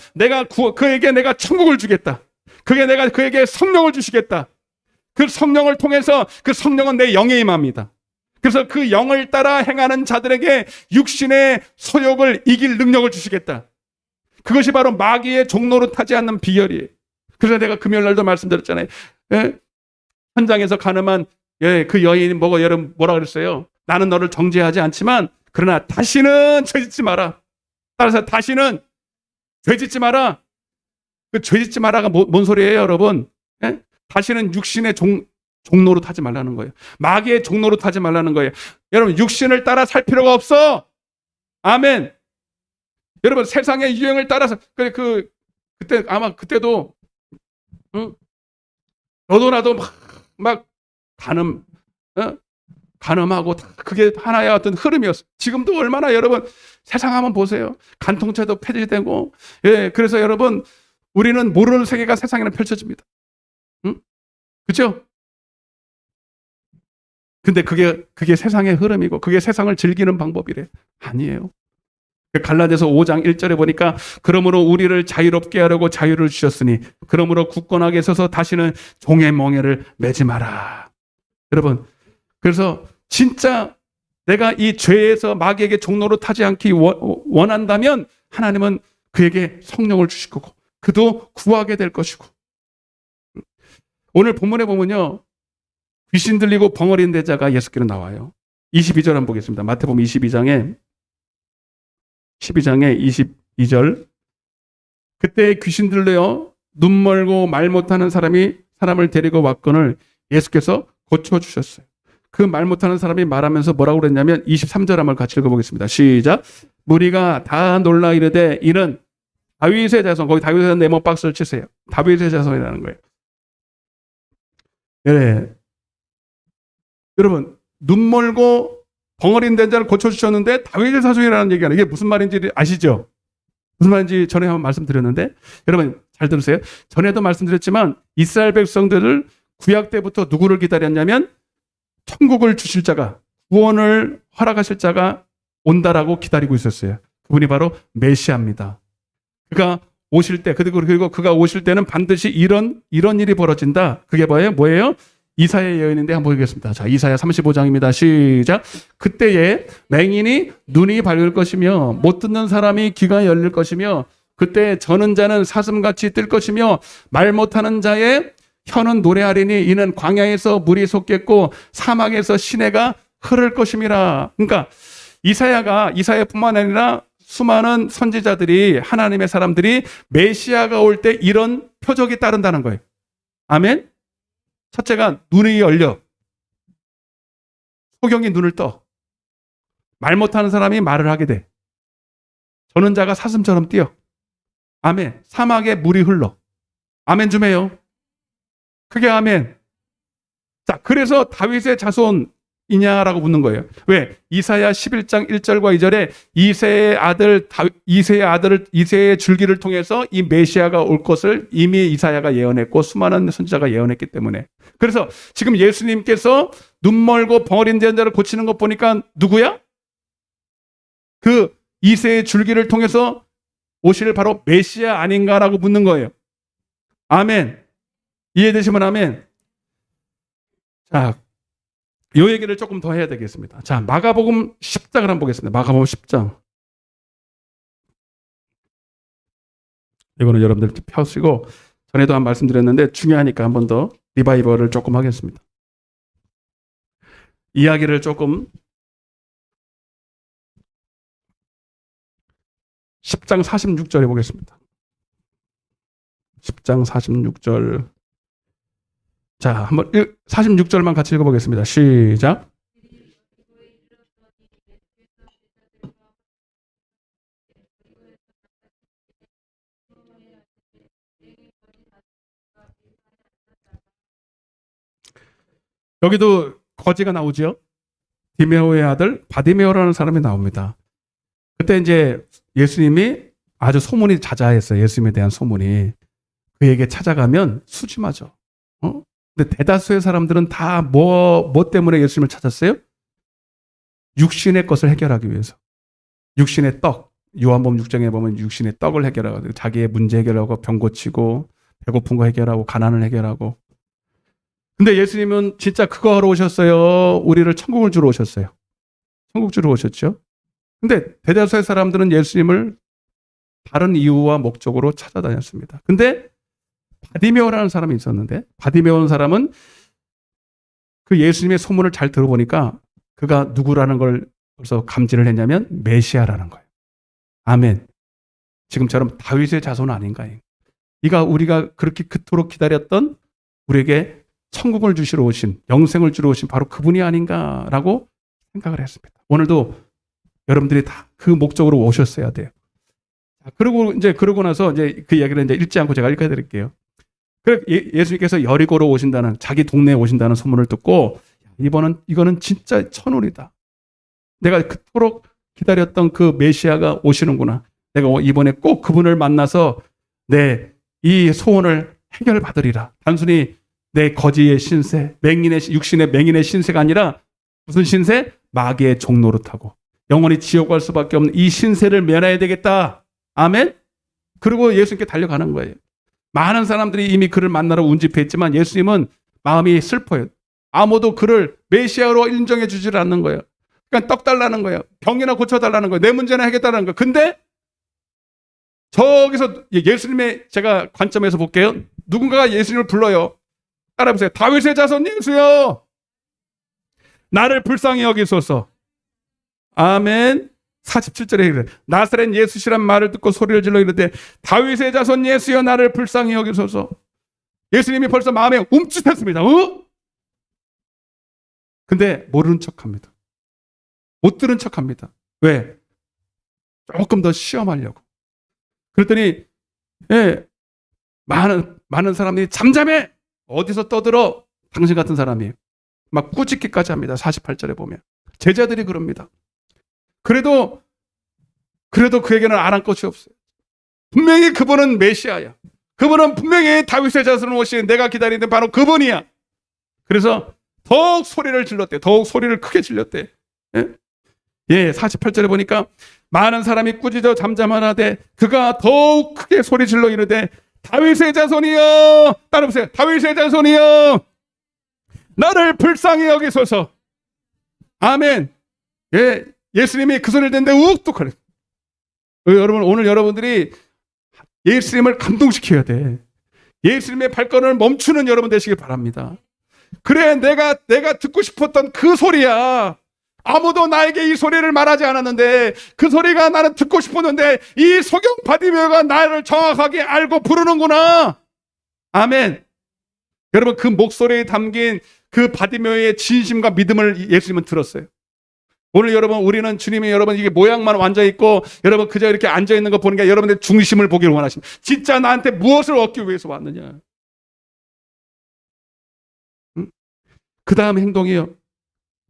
그에게 내가 천국을 주겠다. 내가 그에게 성령을 주시겠다. 그 성령을 통해서, 그 성령은 내 영에 임합니다. 그래서 그 영을 따라 행하는 자들에게 육신의 소욕을 이길 능력을 주시겠다. 그것이 바로 마귀의 종로로 타지 않는 비결이에요. 그래서 내가 금요일 날도 말씀드렸잖아요. 예? 현장에서 가늠한 그 여인이 여러분 뭐라 그랬어요? 나는 너를 정죄하지 않지만 그러나 다시는 죄짓지 마라. 따라서 다시는 죄짓지 마라. 그 죄짓지 마라가 뭔 소리예요, 여러분? 예? 다시는 육신의 종로로 타지 말라는 거예요. 마귀의 종로로 타지 말라는 거예요. 여러분 육신을 따라 살 필요가 없어. 아멘. 여러분 세상의 유행을 따라서 그때 아마 그때도 너도 나도 막 간음하고 그게 하나의 어떤 흐름이었어. 지금도 얼마나 여러분 세상 한번 보세요. 간통죄도 폐지되고, 예, 그래서 여러분 우리는 모르는 세계가 세상에는 펼쳐집니다. 그죠? 근데 그게 세상의 흐름이고 그게 세상을 즐기는 방법이래. 아니에요. 갈라디아서 5장 1절에 보니까 그러므로 우리를 자유롭게 하려고 자유를 주셨으니 그러므로 굳건하게 서서 다시는 종의 멍에를 매지 마라. 여러분 그래서 진짜 내가 이 죄에서 마귀에게 종로로 타지 않기 원한다면 하나님은 그에게 성령을 주실 거고 그도 구하게 될 것이고, 오늘 본문에 보면요 귀신 들리고 벙어린 대자가 예수께로 나와요. 22절 한번 보겠습니다. 마태복음 12장에 22절. 그때 귀신 들려요 눈 멀고 말 못하는 사람을 데리고 왔거늘 예수께서 고쳐주셨어요. 그 말 못하는 사람이 말하면서 뭐라고 그랬냐면 23절 한번 같이 읽어보겠습니다. 시작. 무리가 다 놀라 이르되 이는 다윗의 자손. 거기 다윗의 자손 네모 박스를 치세요. 다윗의 자손이라는 거예요. 네. 여러분 눈 멀고 벙어린 된 자를 고쳐주셨는데 다윗의 자손이라는 얘기가 이게 무슨 말인지 아시죠? 무슨 말인지 전에 한번 말씀드렸는데, 여러분 잘 들으세요. 전에도 말씀드렸지만 이스라엘 백성들을 구약 때부터 누구를 기다렸냐면 천국을 주실 자가, 구원을 허락하실 자가 온다라고 기다리고 있었어요. 그분이 바로 메시아입니다. 그가 오실 때, 그리고 그가 오실 때는 반드시 이런 일이 벌어진다. 그게 뭐예요? 이사야 예언인데 한번 보겠습니다. 자, 이사야 35장입니다. 시작. 그때에 맹인이 눈이 밝을 것이며 못 듣는 사람이 귀가 열릴 것이며 그때 저는 자는 사슴같이 뜰 것이며 말 못하는 자의 혀는 노래하리니 이는 광야에서 물이 솟겠고 사막에서 시내가 흐를 것임이라. 그러니까 이사야뿐만 아니라 수많은 선지자들이, 하나님의 사람들이 메시아가 올 때 이런 표적이 따른다는 거예요. 아멘. 첫째가 눈이 열려. 소경이 눈을 떠. 말 못하는 사람이 말을 하게 돼. 저는 자가 사슴처럼 뛰어. 아멘. 사막에 물이 흘러. 아멘 좀 해요. 크게 아멘. 자, 그래서 다윗의 자손이냐라고 묻는 거예요. 왜? 이사야 11장 1절과 2절에 이새의 줄기를 통해서 이 메시아가 올 것을 이미 이사야가 예언했고 수많은 선지자가 예언했기 때문에. 그래서 지금 예수님께서 눈 멀고 벙어리 된 자를 고치는 것 보니까 누구야? 그 이새의 줄기를 통해서 오실 바로 메시아 아닌가라고 묻는 거예요. 아멘. 이해되시면 아멘. 자, 이 얘기를 조금 더 해야 되겠습니다. 자, 마가복음 10장을 한번 보겠습니다. 마가복음 10장. 이거는 여러분들 펴시고, 전에도 한 말씀드렸는데 중요하니까 한 번 더 리바이벌을 조금 하겠습니다. 이야기를 조금 10장 46절에 보겠습니다. 10장 46절. 자, 한번 46절만 같이 읽어보겠습니다. 시작. 여기도 거지가 나오죠. 디메오의 아들 바디메오라는 사람이 나옵니다. 그때 이제 예수님이 아주 소문이 자자했어요. 예수님에 대한 소문이. 그에게 찾아가면 수심하죠. 근데 대다수의 사람들은 다 뭐 때문에 예수님을 찾았어요? 육신의 것을 해결하기 위해서. 육신의 떡. 요한복음 6장에 보면 육신의 떡을 해결하고 자기의 문제 해결하고 병 고치고 배고픈 거 해결하고 가난을 해결하고. 근데 예수님은 진짜 그거 하러 오셨어요. 우리를 천국을 주러 오셨어요. 천국 주러 오셨죠. 근데 대다수의 사람들은 예수님을 다른 이유와 목적으로 찾아다녔습니다. 근데 바디메오라는 사람이 있었는데 바디메오라는 사람은 그 예수님의 소문을 잘 들어보니까 그가 누구라는 걸 벌써 감지를 했냐면 메시아라는 거예요. 아멘. 지금처럼 다윗의 자손 아닌가요? 이가 우리가 그렇게 그토록 기다렸던 우리에게 천국을 주시러 오신 영생을 주러 오신 바로 그분이 아닌가라고 생각을 했습니다. 오늘도 여러분들이 다 그 목적으로 오셨어야 돼요. 그러고 나서 이제 그 이야기를 이제 읽지 않고 제가 읽어드릴게요. 그래 예수님께서 여리고로 오신다는 자기 동네에 오신다는 소문을 듣고 이거는 진짜 천운이다. 내가 그토록 기다렸던 그 메시아가 오시는구나. 내가 이번에 꼭 그분을 만나서 내 이 소원을 해결받으리라. 단순히 내 거지의 신세, 육신의 맹인의 신세가 아니라 무슨 신세? 마귀의 종노릇하고 영원히 지옥 갈 수밖에 없는 이 신세를 면해야 되겠다. 아멘? 그리고 예수님께 달려가는 거예요. 많은 사람들이 이미 그를 만나러 운집했지만 예수님은 마음이 슬퍼요. 아무도 그를 메시아로 인정해 주질 않는 거예요. 그러니까 떡 달라는 거예요. 병이나 고쳐달라는 거예요. 내 문제나 해결달라는 거예요. 근데 저기서 예수님의 제가 관점에서 볼게요. 누군가가 예수님을 불러요. 따라해보세요. 다윗의 자손 예수여, 나를 불쌍히 여기소서. 아멘. 47절에 이르되 나사렛 예수시란 말을 듣고 소리를 질러 이르되 다윗의 자손 예수여, 나를 불쌍히 여기소서. 예수님이 벌써 마음에 움찔했습니다. 근데 모르는 척합니다. 못 들은 척합니다. 왜? 조금 더 시험하려고. 그랬더니 많은 사람들이 잠잠해. 어디서 떠들어? 당신 같은 사람이 막 꾸짖기까지 합니다. 48절에 보면 제자들이 그럽니다. 그래도 그에게는 아랑 것이 없어요. 분명히 그분은 메시아야. 그분은 분명히 다윗의 자손을 오신 내가 기다리는 바로 그분이야. 그래서 더욱 소리를 질렀대. 더욱 소리를 크게 질렀대. 48절에 보니까 많은 사람이 꾸짖어 잠잠하되 그가 더욱 크게 소리 질러 이르되 다윗의 자손이여, 따라보세요. 다윗의 자손이여, 나를 불쌍히 여기소서. 아멘. 예수님이 그 소리를 듣는데 욱뚝하래. 여러분, 오늘 여러분들이 예수님을 감동시켜야 돼. 예수님의 발걸음을 멈추는 여러분 되시길 바랍니다. 그래, 내가 듣고 싶었던 그 소리야. 아무도 나에게 이 소리를 말하지 않았는데 그 소리가 나는 듣고 싶었는데 이 소경 바디메오가 나를 정확하게 알고 부르는구나. 아멘. 여러분 그 목소리에 담긴 그 바디메오의 진심과 믿음을 예수님은 들었어요. 오늘 여러분 우리는 주님이 여러분 이게 모양만 완전 있고 여러분 그저 이렇게 앉아 있는 거 보는 게 여러분의 중심을 보기를 원하십니다. 진짜 나한테 무엇을 얻기 위해서 왔느냐. 응? 그 다음 행동이요.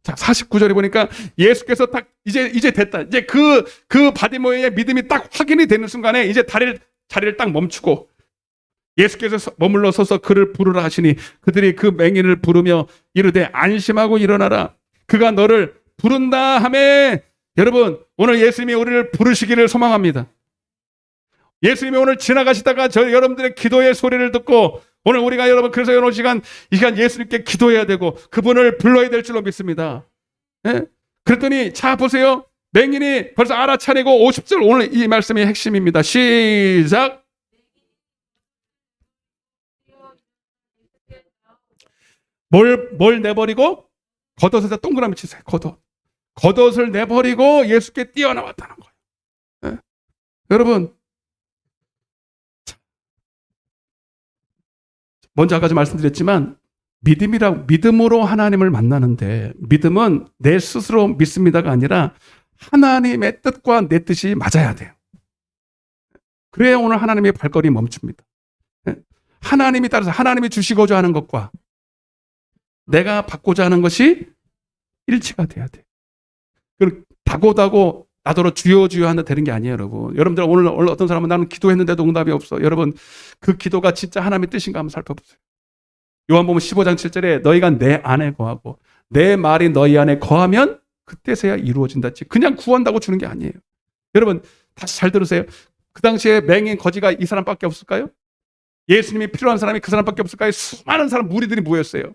자, 49절에 보니까 예수께서 딱 이제 됐다. 이제 그 바디메오의 믿음이 딱 확인이 되는 순간에 이제 자리를 딱 멈추고 예수께서 머물러 서서 그를 부르라 하시니 그들이 그 맹인을 부르며 이르되 안심하고 일어나라. 그가 너를 부른다 하매. 여러분 오늘 예수님이 우리를 부르시기를 소망합니다. 예수님이 오늘 지나가시다가 여러분들의 기도의 소리를 듣고 오늘 우리가 여러분 그래서 오늘 이 시간 예수님께 기도해야 되고 그분을 불러야 될 줄로 믿습니다. 예? 그랬더니 자 보세요. 맹인이 벌써 알아차리고 50절 오늘 이 말씀이 핵심입니다. 시작. 뭘 내버리고 겉옷에다 동그라미 치세요. 겉옷을 내버리고 예수께 뛰어나왔다는 거예요. 예? 여러분 먼저 아까 말씀드렸지만 믿음으로 하나님을 만나는데 믿음은 내 스스로 믿습니다가 아니라 하나님의 뜻과 내 뜻이 맞아야 돼요. 그래야 오늘 하나님의 발걸음이 멈춥니다. 하나님이 따라서 하나님이 주시고자 하는 것과 내가 받고자 하는 것이 일치가 돼야 돼요. 다고다고 나더러 주여 한다 되는 게 아니에요, 여러분. 여러분들 오늘 어떤 사람은 나는 기도했는데도 응답이 없어. 여러분 그 기도가 진짜 하나님의 뜻인가 한번 살펴보세요. 요한복음 15장 7절에 너희가 내 안에 거하고 내 말이 너희 안에 거하면 그때서야 이루어진다. 그냥 구한다고 주는 게 아니에요. 여러분 다시 잘 들으세요. 그 당시에 맹인 거지가 이 사람밖에 없을까요? 예수님이 필요한 사람이 그 사람밖에 없을까요? 수많은 사람 무리들이 모였어요.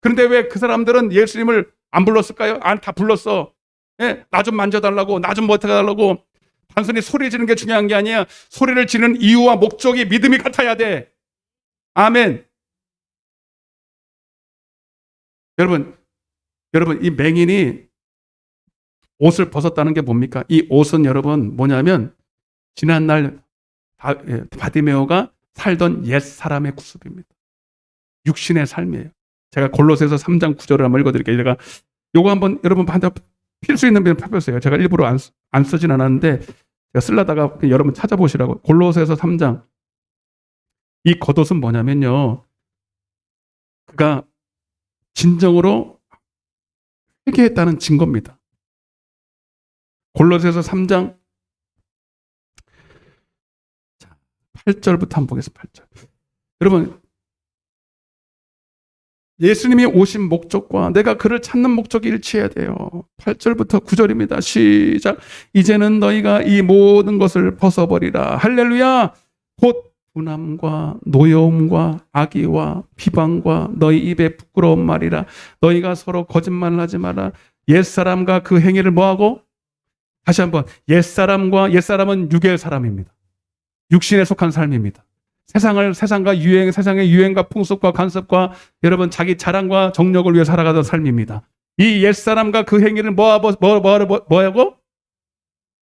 그런데 왜 그 사람들은 예수님을 안 불렀을까요? 다 불렀어. 예, 나 좀 만져달라고, 나 좀 못해달라고. 단순히 소리 지르는 게 중요한 게 아니야. 소리를 지르는 이유와 목적이 믿음이 같아야 돼. 아멘. 여러분 이 맹인이 옷을 벗었다는 게 뭡니까? 이 옷은 여러분 뭐냐면 지난날 바디메오가 살던 옛 사람의 구습입니다. 육신의 삶이에요. 제가 골로새서 3장 9절을 한번 읽어드릴게요. 제가 요거 한번 여러분 필수 있는 비는 펴보세요. 제가 일부러 안 쓰진 않았는데 제가 쓰려다가 여러분 찾아보시라고. 골로새서 3장. 이 겉옷은 뭐냐면요. 그가 진정으로 회개했다는 증거입니다. 골로새서 3장 8절부터 한번 보겠습니다. 8절. 여러분 예수님이 오신 목적과 내가 그를 찾는 목적이 일치해야 돼요. 8절부터 9절입니다. 시작. 이제는 너희가 이 모든 것을 벗어버리라. 할렐루야. 곧 분함과 노여움과 악의와 비방과 너희 입에 부끄러운 말이라. 너희가 서로 거짓말을 하지 마라. 옛사람과 그 행위를 뭐하고? 다시 한번 옛사람은 육의 사람입니다. 육신에 속한 삶입니다. 세상과 세상의 유행과 풍습과 간섭과 여러분 자기 자랑과 정력을 위해 살아가던 삶입니다. 이 옛사람과 그 행위를 뭐하고?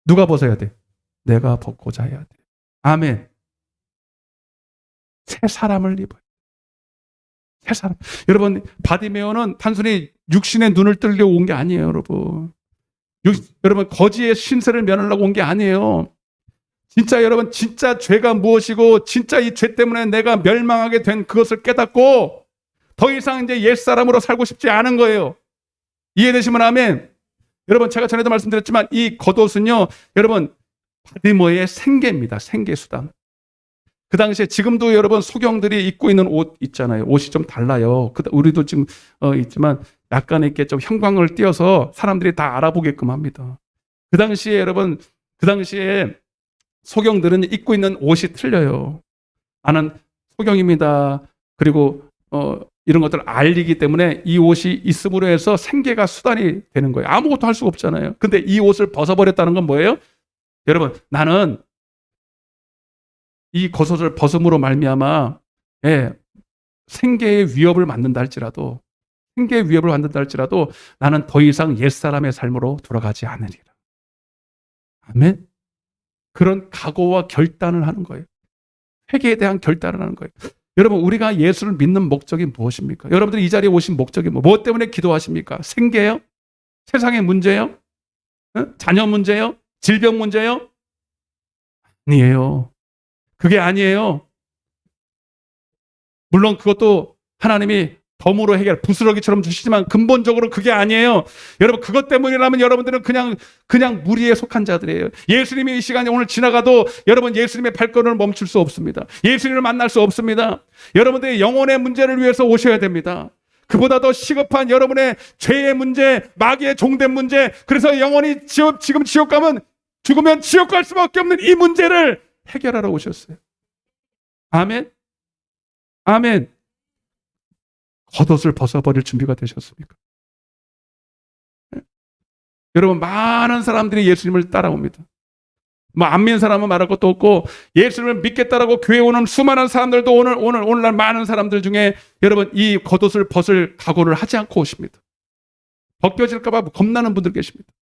누가 벗어야 돼? 내가 벗고자 해야 돼. 아멘. 새 사람을 입어요. 새 사람. 여러분 바디메오는 단순히 육신의 눈을 뜨려고 온 게 아니에요, 여러분. 여러분 거지의 신세를 면하려고 온 게 아니에요. 진짜 여러분 진짜 죄가 무엇이고 진짜 이 죄 때문에 내가 멸망하게 된 그것을 깨닫고 더 이상 이제 옛사람으로 살고 싶지 않은 거예요. 이해되시면 아멘. 여러분 제가 전에도 말씀드렸지만 이 겉옷은요 여러분 바디모의 생계입니다. 생계수단. 그 당시에 지금도 여러분 소경들이 입고 있는 옷 있잖아요. 옷이 좀 달라요. 우리도 지금 있지만 약간 이렇게 좀 형광을 띄어서 사람들이 다 알아보게끔 합니다. 그 당시에 여러분 소경들은 입고 있는 옷이 틀려요. 나는 소경입니다. 그리고 이런 것들을 알리기 때문에 이 옷이 있음으로 해서 생계가 수단이 되는 거예요. 아무것도 할 수가 없잖아요. 근데 이 옷을 벗어버렸다는 건 뭐예요? 여러분 나는 이 겉옷을 벗음으로 말미암아 생계의 위협을 만든다 할지라도 나는 더 이상 옛사람의 삶으로 돌아가지 않으리라. 아멘. 그런 각오와 결단을 하는 거예요. 회개에 대한 결단을 하는 거예요. 여러분, 우리가 예수를 믿는 목적이 무엇입니까? 여러분들이 이 자리에 오신 목적이 뭐 때문에 기도하십니까? 생계요? 세상의 문제요? 자녀 문제요? 질병 문제요? 아니에요. 그게 아니에요. 물론 그것도 하나님이 덤으로 부스러기처럼 주시지만 근본적으로 그게 아니에요. 여러분, 그것 때문이라면 여러분들은 그냥 무리에 속한 자들이에요. 예수님이 이 시간에 오늘 지나가도 여러분 예수님의 발걸음을 멈출 수 없습니다. 예수님을 만날 수 없습니다. 여러분들의 영혼의 문제를 위해서 오셔야 됩니다. 그보다 더 시급한 여러분의 죄의 문제, 마귀의 종된 문제, 그래서 영혼이 지금 지옥 가면 죽으면 지옥 갈 수밖에 없는 이 문제를 해결하러 오셨어요. 아멘. 아멘. 겉옷을 벗어버릴 준비가 되셨습니까? 여러분, 많은 사람들이 예수님을 따라옵니다. 뭐 안 믿는 사람은 말할 것도 없고, 예수님을 믿겠다라고 교회 오는 수많은 사람들도 오늘날 많은 사람들 중에 여러분 이 겉옷을 벗을 각오를 하지 않고 오십니다. 벗겨질까봐 겁나는 분들 계십니다.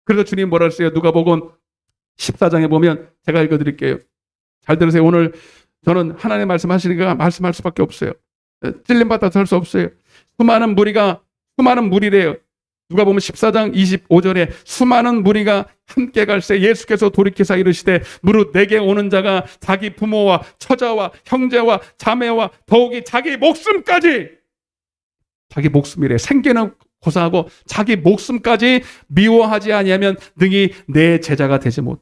그래서 주님 뭐라 했어요? 누가복음 14장에 보면 제가 읽어드릴게요. 잘 들으세요. 오늘 저는 하나님 말씀하시니까 말씀할 수밖에 없어요. 찔림받아서 할 수 없어요. 수많은 무리래요. 누가복음 14장 25절에 수많은 무리가 함께 갈새 예수께서 돌이키사 이르시되 무릇 내게 오는 자가 자기 부모와 처자와 형제와 자매와 더욱이 자기 목숨까지, 자기 목숨이래, 생계는 고사하고 자기 목숨까지 미워하지 아니하면 능히 내 제자가 되지 못.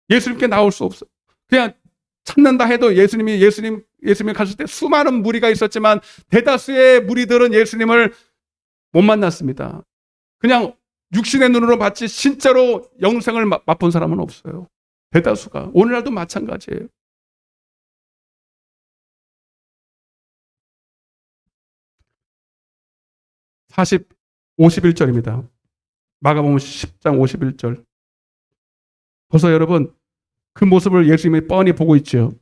예수님께 나올 수 없어. 그냥 찾는다 해도 예수님이 갔을 때 수많은 무리가 있었지만 대다수의 무리들은 예수님을 못 만났습니다. 그냥 육신의 눈으로 봤지 진짜로 영생을 맛본 사람은 없어요. 대다수가. 오늘날도 마찬가지예요. 사 51절입니다. 마가복음 10장 51절. 벌써 여러분 그 모습을 예수님이 뻔히 보고 있죠.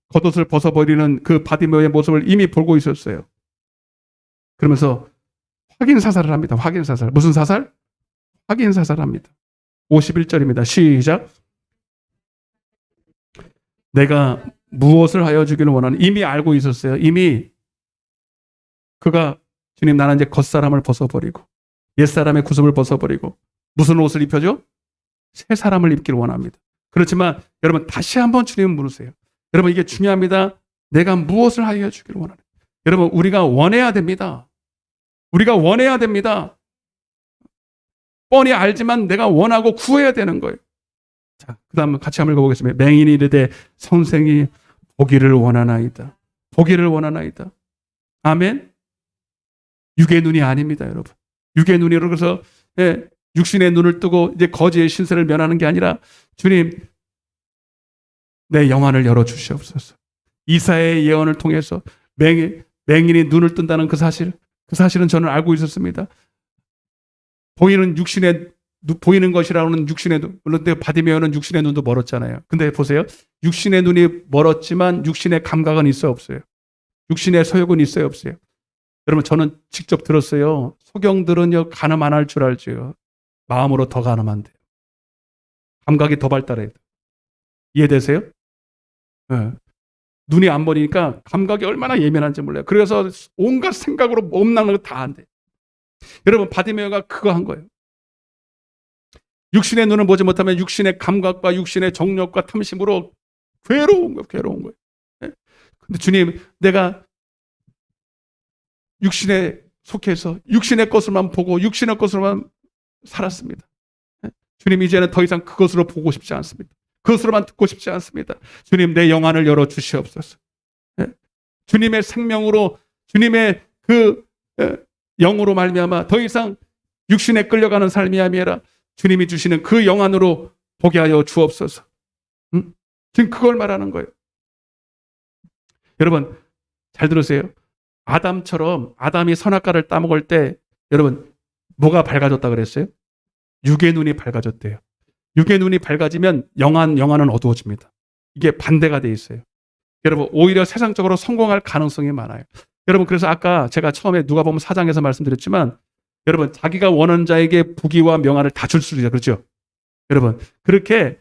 겉옷을 벗어버리는 그 바디메오의 모습을 이미 보고 있었어요. 그러면서 확인 사살을 합니다. 확인 사살. 무슨 사살? 확인 사살을 합니다. 51절입니다. 시작. 내가 무엇을 하여 주기를 원하는, 이미 알고 있었어요. 이미 그가 주님 나는 이제 겉사람을 벗어버리고 옛사람의 구습을 벗어버리고 무슨 옷을 입혀줘? 새 사람을 입기를 원합니다. 그렇지만 여러분 다시 한번 주님 물으세요. 여러분 이게 중요합니다. 내가 무엇을 하여 주기를 원하는. 여러분 우리가 원해야 됩니다. 우리가 원해야 됩니다. 뻔히 알지만 내가 원하고 구해야 되는 거예요. 자, 그 다음 같이 한번 읽어보겠습니다. 맹인이 이르되 선생이 보기를 원하나이다. 보기를 원하나이다. 아멘. 육의 눈이 아닙니다, 여러분. 육의 눈이로 그래서 육신의 눈을 뜨고 이제 거지의 신세를 면하는 게 아니라 주님 내 영안을 열어 주시옵소서. 이사야의 예언을 통해서 맹인이 눈을 뜬다는 그 사실은 저는 알고 있었습니다. 보이는 것이라는 육신의 눈, 물론 바디메오는 육신의 눈도 멀었잖아요. 근데 보세요. 육신의 눈이 멀었지만 육신의 감각은 있어요, 없어요? 육신의 소욕은 있어요, 없어요? 여러분 저는 직접 들었어요. 소경들은요 가늠 안 할 줄 알지요. 마음으로 더 가늠한대요. 감각이 더 발달해요. 이해되세요? 네. 눈이 안 보니까 감각이 얼마나 예민한지 몰라요. 그래서 온갖 생각으로 몸나는 거 다 안 돼요. 여러분 바디메오가 그거 한 거예요. 육신의 눈을 보지 못하면 육신의 감각과 육신의 정욕과 탐심으로 괴로운 거예요. 네? 근데 주님, 내가 육신에 속해서 육신의 것을만 보고 육신의 것으로만 살았습니다. 네? 주님, 이제는 더 이상 그것으로 보고 싶지 않습니다. 그것으로만 듣고 싶지 않습니다. 주님, 내 영안을 열어 주시옵소서. 네? 주님의 생명으로, 주님의 그 영으로 말미암아 더 이상 육신에 끌려가는 삶이 아니라 주님이 주시는 그 영안으로 보게 하여 주옵소서. 지금 그걸 말하는 거예요. 여러분 잘 들으세요. 아담이 선악과를 따먹을 때 여러분 뭐가 밝아졌다 그랬어요? 육의 눈이 밝아졌대요. 육의 눈이 밝아지면 영안은 어두워집니다. 이게 반대가 돼 있어요. 여러분 오히려 세상적으로 성공할 가능성이 많아요. 여러분 그래서 아까 제가 처음에 누가복음 4장에서 말씀드렸지만 여러분 자기가 원하는 자에게 부귀와 명화를 다 줄 수 있어요. 그렇죠? 여러분 그렇게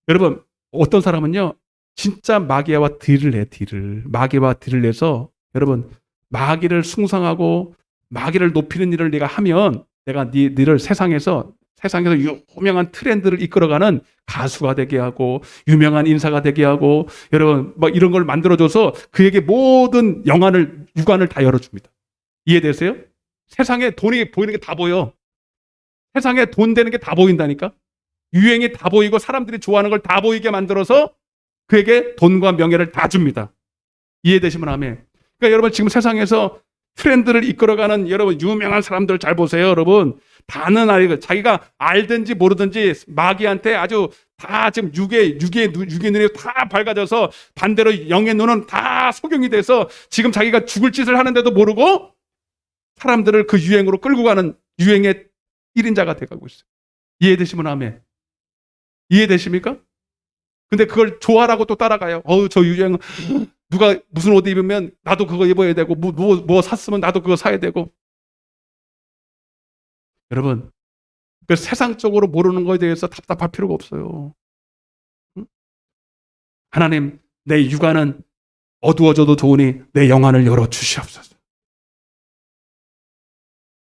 여러분 어떤 사람은요 진짜 마귀와 딜을 해, 딜을. 마귀와 딜을 내서 여러분 마귀를 숭상하고 마귀를 높이는 일을 네가 하면 내가 너를 세상에서 유명한 트렌드를 이끌어가는 가수가 되게 하고 유명한 인사가 되게 하고 여러분 막 이런 걸 만들어줘서 그에게 모든 유관을 다 열어줍니다. 이해되세요? 세상에 돈이 보이는 게 다 보여. 세상에 돈 되는 게 다 보인다니까. 유행이 다 보이고 사람들이 좋아하는 걸 다 보이게 만들어서 그에게 돈과 명예를 다 줍니다. 이해되시면 아멘. 그러니까 여러분 지금 세상에서 트렌드를 이끌어가는 여러분 유명한 사람들 잘 보세요. 여러분 다는 아니고 자기가 알든지 모르든지 마귀한테 아주 다 지금 육의 눈이 다 밝아져서 반대로 영의 눈은 다 소경이 돼서 지금 자기가 죽을 짓을 하는데도 모르고 사람들을 그 유행으로 끌고 가는 유행의 1인자가 돼가고 있어요. 이해되시면 아멘. 이해되십니까? 근데 그걸 좋아라고 또 따라가요. 저 유행 누가 무슨 옷 입으면 나도 그거 입어야 되고 뭐 샀으면 나도 그거 사야 되고. 여러분 그 세상적으로 모르는 거에 대해서 답답할 필요가 없어요. 응? 하나님 내 육안은 어두워져도 좋으니 내 영안을 열어주시옵소서.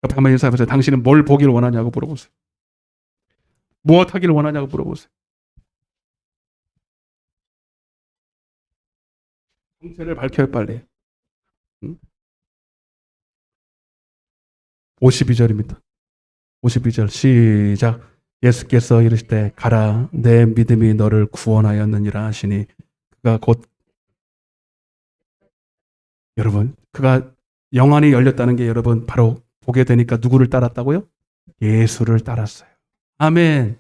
옆에 한번 인사해보세요. 당신은 뭘 보기를 원하냐고 물어보세요. 무엇 하기를 원하냐고 물어보세요. 정체를 밝혀요 빨리. 52절입니다. 52절 시작. 예수께서 이르시되 가라 내 믿음이 너를 구원하였느니라 하시니 그가 곧 여러분 그가 영안이 열렸다는 게 여러분 바로 보게 되니까 누구를 따랐다고요? 예수를 따랐어요. 아멘.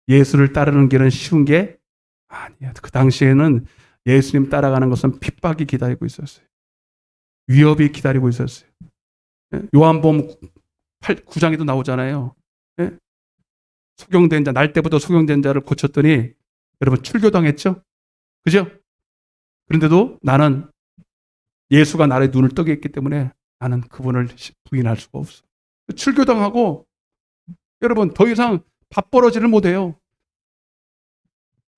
예수를 따르는 길은 쉬운 게 아니야. 그 당시에는 예수님 따라가는 것은 핍박이 기다리고 있었어요. 위협이 기다리고 있었어요. 요한복음 9장에도 나오잖아요. 소경된 자, 날 때부터 소경된 자를 고쳤더니 여러분 출교당했죠? 그죠? 그런데도 나는 예수가 나의 눈을 뜨게 했기 때문에 나는 그분을 부인할 수가 없어. 출교당하고 여러분 더 이상 밥벌어지를 못해요.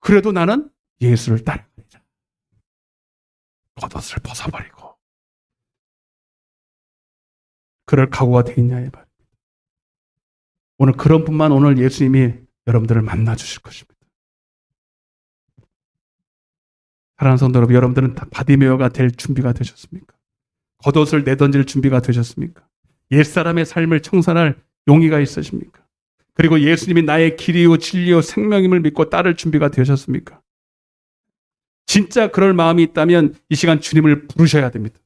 그래도 나는 예수를 따라가자. 겉옷을 벗어버리고 그럴 각오가 돼 있냐 이 말. 오늘 그런 분만 오늘 예수님이 여러분들을 만나 주실 것입니다. 사랑하는 성도 여러분, 여러분들은 다 바디메어가 될 준비가 되셨습니까? 겉옷을 내던질 준비가 되셨습니까? 옛사람의 삶을 청산할 용의가 있으십니까? 그리고 예수님이 나의 길이요 진리요 생명임을 믿고 따를 준비가 되셨습니까? 진짜 그럴 마음이 있다면 이 시간 주님을 부르셔야 됩니다.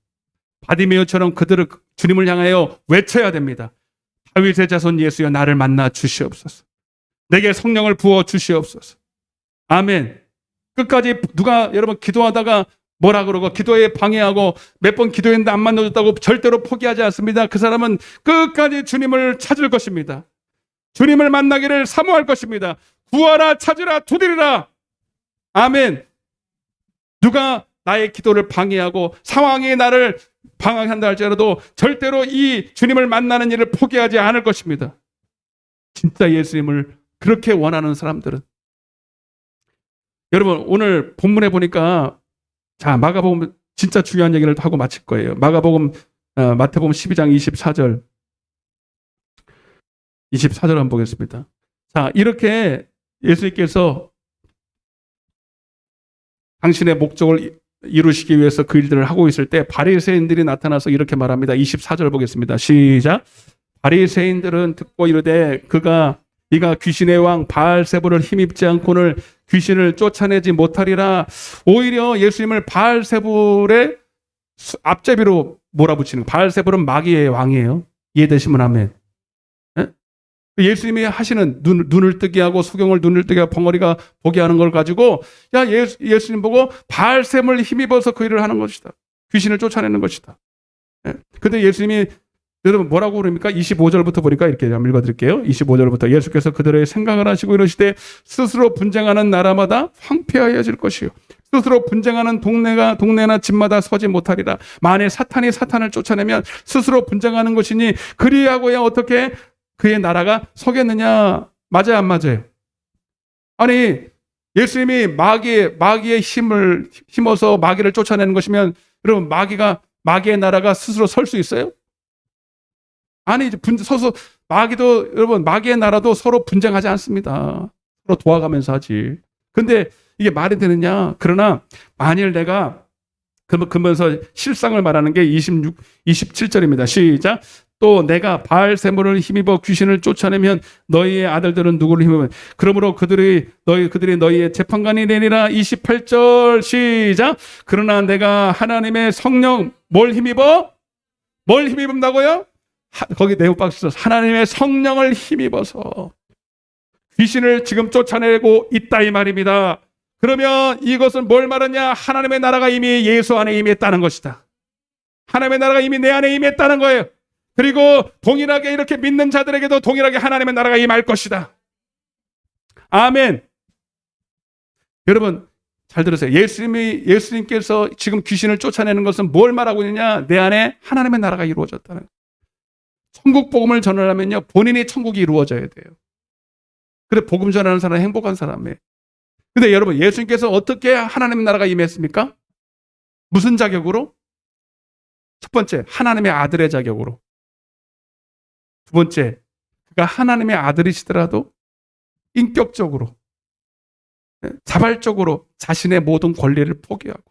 바디메어처럼 그들을 주님을 향하여 외쳐야 됩니다. 다윗의 자손 예수여 나를 만나 주시옵소서. 내게 성령을 부어 주시옵소서. 아멘. 끝까지 누가 여러분 기도하다가 뭐라 그러고 기도에 방해하고 몇 번 기도했는데 안 만나줬다고 절대로 포기하지 않습니다. 그 사람은 끝까지 주님을 찾을 것입니다. 주님을 만나기를 사모할 것입니다. 구하라 찾으라 두드리라. 아멘. 누가 나의 기도를 방해하고 상황이 나를 방황한다 할지라도 절대로 이 주님을 만나는 일을 포기하지 않을 것입니다. 진짜 예수님을 그렇게 원하는 사람들은. 여러분 오늘 본문에 보니까 자 마가복음 진짜 중요한 얘기를 하고 마칠 거예요. 마태복음 12장 24절 한번 보겠습니다. 자 이렇게 예수님께서 당신의 목적을 이루시기 위해서 그 일들을 하고 있을 때 바리새인들이 나타나서 이렇게 말합니다. 24절 보겠습니다. 시작. 바리새인들은 듣고 이르되 네가 귀신의 왕 바알세불을 힘입지 않고는 귀신을 쫓아내지 못하리라. 오히려 예수님을 바알세불의 앞제비로 몰아붙이는 바알세불은 마귀의 왕이에요. 이해되시면 아멘. 예수님이 하시는 눈을 뜨게 하고 소경을 눈을 뜨게 하고 벙어리가 보게 하는 걸 가지고 예수님 보고 바알셈을 힘입어서 그 일을 하는 것이다. 귀신을 쫓아내는 것이다. 근데 예수님이 여러분 뭐라고 그럽니까? 25절부터 보니까 이렇게 한번 읽어드릴게요. 25절부터 예수께서 그들의 생각을 하시고 이러시되 스스로 분쟁하는 나라마다 황폐하여질 것이요 스스로 분쟁하는 동네나 집마다 서지 못하리라. 만일 사탄이 사탄을 쫓아내면 스스로 분쟁하는 것이니 그리하고야 어떻게 그의 나라가 서겠느냐. 맞아요 안 맞아요? 아니 예수님이 마귀의 힘을 힘어서 마귀를 쫓아내는 것이면 여러분 마귀의 나라가 스스로 설 수 있어요? 아니 서서 마귀도 여러분 마귀의 나라도 서로 분쟁하지 않습니다. 서로 도와가면서 하지. 근데 이게 말이 되느냐? 그러나 만일 내가 그러면서 실상을 말하는 게 27절입니다. 시작. 또 내가 바알세몬을 힘입어 귀신을 쫓아내면 너희의 아들들은 누구를 힘입으면 그러므로 그들이 너희의 재판관이 되리라. 28절 시작. 그러나 내가 하나님의 성령 뭘 힘입은다고요? 거기 내용 박스 하나님의 성령을 힘입어서 귀신을 지금 쫓아내고 있다 이 말입니다. 그러면 이것은 뭘 말하냐? 하나님의 나라가 이미 예수 안에 임했다는 것이다. 하나님의 나라가 이미 내 안에 임했다는 거예요. 그리고 동일하게 이렇게 믿는 자들에게도 동일하게 하나님의 나라가 임할 것이다. 아멘. 여러분 잘 들으세요. 예수님께서 지금 귀신을 쫓아내는 것은 뭘 말하고 있느냐? 내 안에 하나님의 나라가 이루어졌다는 거예요. 천국 복음을 전하려면요 본인이 천국이 이루어져야 돼요. 그래 복음 전하는 사람은 행복한 사람이에요. 근데 여러분 예수님께서 어떻게 하나님의 나라가 임했습니까? 무슨 자격으로? 첫 번째 하나님의 아들의 자격으로. 두 번째 그가 하나님의 아들이시더라도 인격적으로 자발적으로 자신의 모든 권리를 포기하고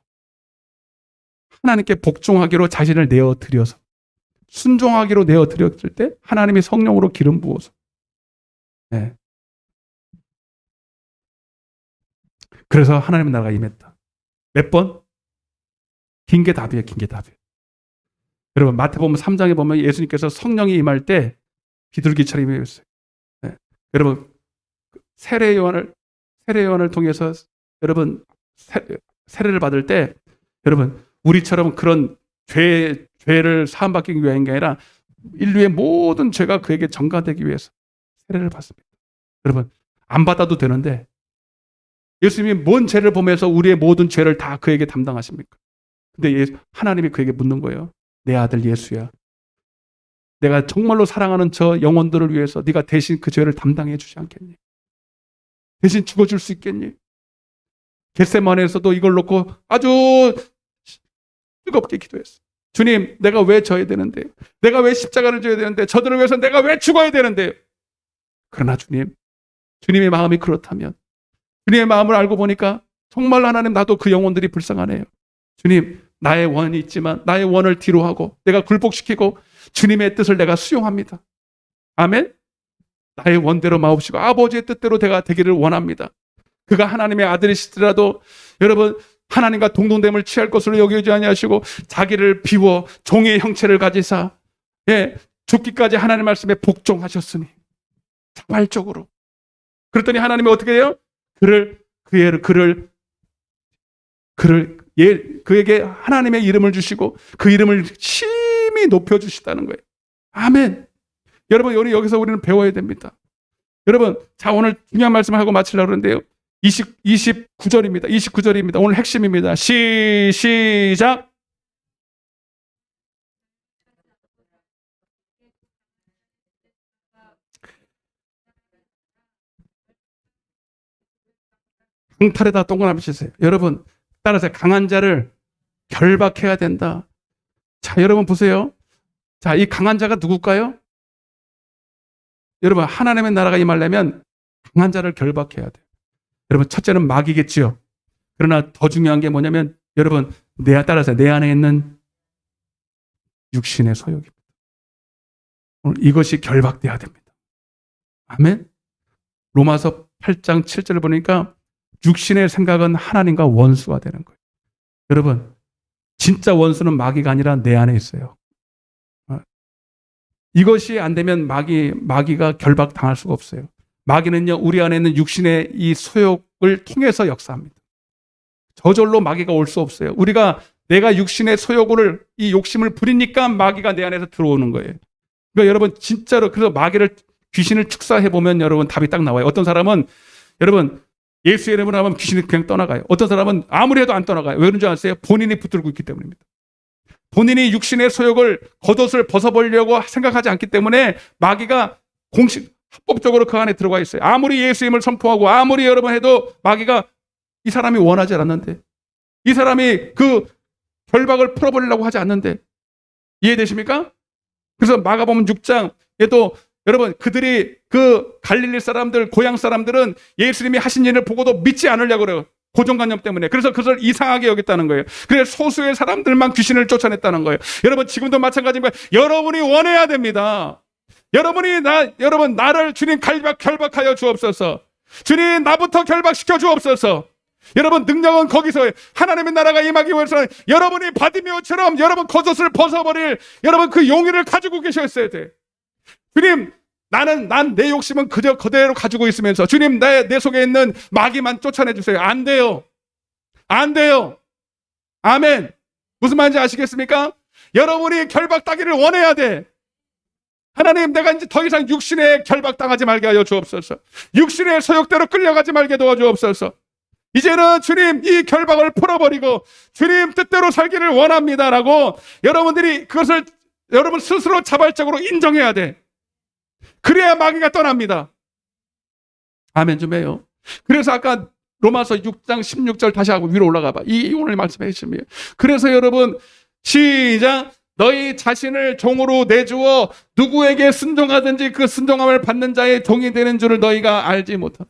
하나님께 복종하기로 자신을 내어드려서 순종하기로 내어드렸을 때 하나님이 성령으로 기름 부어서 그래서 하나님의 나라가 임했다. 몇 번? 긴 게 답이에요. 여러분 마태복음 3장에 보면 예수님께서 성령이 임할 때 비둘기처럼 임했어요. 여러분 세례 요한을 통해서 여러분 세례를 받을 때 여러분 우리처럼 그런 죄를 사함받기 위한 게 아니라 인류의 모든 죄가 그에게 전가되기 위해서 세례를 받습니다. 여러분 안 받아도 되는데 예수님이 뭔 죄를 보면서 우리의 모든 죄를 다 그에게 담당하십니까? 근데 하나님이 그에게 묻는 거예요. 내 아들 예수야. 내가 정말로 사랑하는 저 영혼들을 위해서 네가 대신 그 죄를 담당해 주지 않겠니? 대신 죽어줄 수 있겠니? 겟세마네에서도 이걸 놓고 아주 뜨겁게 기도했어. 주님, 내가 왜 져야 되는데? 내가 왜 십자가를 져야 되는데? 저들을 위해서 내가 왜 죽어야 되는데? 그러나 주님의 마음이 그렇다면 주님의 마음을 알고 보니까 정말 하나님 나도 그 영혼들이 불쌍하네요. 주님, 나의 원이 있지만 나의 원을 뒤로 하고 내가 굴복시키고 주님의 뜻을 내가 수용합니다. 아멘? 나의 원대로 마옵시고 아버지의 뜻대로 내가 되기를 원합니다. 그가 하나님의 아들이시더라도 여러분 하나님과 동등됨을 취할 것으로 여기지 아니하시고 자기를 비워 종의 형체를 가지사 죽기까지 하나님 말씀에 복종하셨으니 자발적으로. 그랬더니 하나님이 어떻게 해요? 그에게 하나님의 이름을 주시고 그 이름을 심히 높여주시다는 거예요. 아멘. 여러분, 여기서 우리는 배워야 됩니다. 여러분, 자, 오늘 중요한 말씀을 하고 마치려고 그러는데요. 29절입니다. 오늘 핵심입니다. 시작. 강탈에다 동그라미 치세요. 여러분, 따라서 강한 자를 결박해야 된다. 자, 여러분 보세요. 자, 이 강한 자가 누굴까요? 여러분, 하나님의 나라가 임하려면 강한 자를 결박해야 돼요. 여러분, 첫째는 마귀겠지요. 그러나 더 중요한 게 뭐냐면 여러분, 따라서 내 안에 있는 육신의 소욕입니다. 오늘 이것이 결박돼야 됩니다. 아멘. 로마서 8장 7절을 보니까 육신의 생각은 하나님과 원수가 되는 거예요. 여러분, 진짜 원수는 마귀가 아니라 내 안에 있어요. 이것이 안 되면 마귀가 결박당할 수가 없어요. 마귀는요, 우리 안에 있는 육신의 이 소욕을 통해서 역사합니다. 저절로 마귀가 올 수 없어요. 내가 육신의 소욕을, 이 욕심을 부리니까 마귀가 내 안에서 들어오는 거예요. 그러니까 여러분, 진짜로, 그래서 귀신을 축사해보면 여러분 답이 딱 나와요. 어떤 사람은, 여러분, 예수의 이름으로 하면 귀신이 그냥 떠나가요. 어떤 사람은 아무리 해도 안 떠나가요. 왜 그런 줄 아세요? 본인이 붙들고 있기 때문입니다. 본인이 육신의 소욕을, 겉옷을 벗어보려고 생각하지 않기 때문에 마귀가 합법적으로 그 안에 들어가 있어요. 아무리 예수 이름을 선포하고 아무리 여러분 해도 마귀가 이 사람이 원하지 않았는데, 이 사람이 그 결박을 풀어버리려고 하지 않는데, 이해되십니까? 그래서 마가복음 6장에도 여러분, 그들이 그 갈릴리 사람들, 고향 사람들은 예수님이 하신 일을 보고도 믿지 않으려고 그래요. 고정관념 때문에. 그래서 그것을 이상하게 여겼다는 거예요. 그래서 소수의 사람들만 귀신을 쫓아냈다는 거예요. 여러분, 지금도 마찬가지입니다. 여러분이 원해야 됩니다. 여러분, 나를 주님 결박하여 주옵소서. 주님, 나부터 결박시켜 주옵소서. 여러분, 능력은 거기서 하나님의 나라가 임하기 위해서는 여러분이 바디메오처럼 여러분 겉옷을 벗어버릴 여러분 그 용의를 가지고 계셨어야 돼. 주님, 난 내 욕심은 그대로 가지고 있으면서 주님, 내 속에 있는 마귀만 쫓아내 주세요. 안 돼요. 안 돼요. 아멘. 무슨 말인지 아시겠습니까? 여러분이 결박당기를 원해야 돼. 하나님, 내가 이제 더 이상 육신에 결박당하지 말게 하여 주옵소서. 육신의 소욕대로 끌려가지 말게 도와주옵소서. 이제는 주님, 이 결박을 풀어버리고 주님 뜻대로 살기를 원합니다라고 여러분들이 그것을 여러분 스스로 자발적으로 인정해야 돼. 그래야 마귀가 떠납니다. 아멘 좀 해요. 그래서 아까 로마서 6장 16절 다시 하고 위로 올라가 봐. 이 오늘 말씀해 주시면. 그래서 여러분 시작. 너희 자신을 종으로 내주어 누구에게 순종하든지 그 순종함을 받는 자의 종이 되는 줄을 너희가 알지 못하다.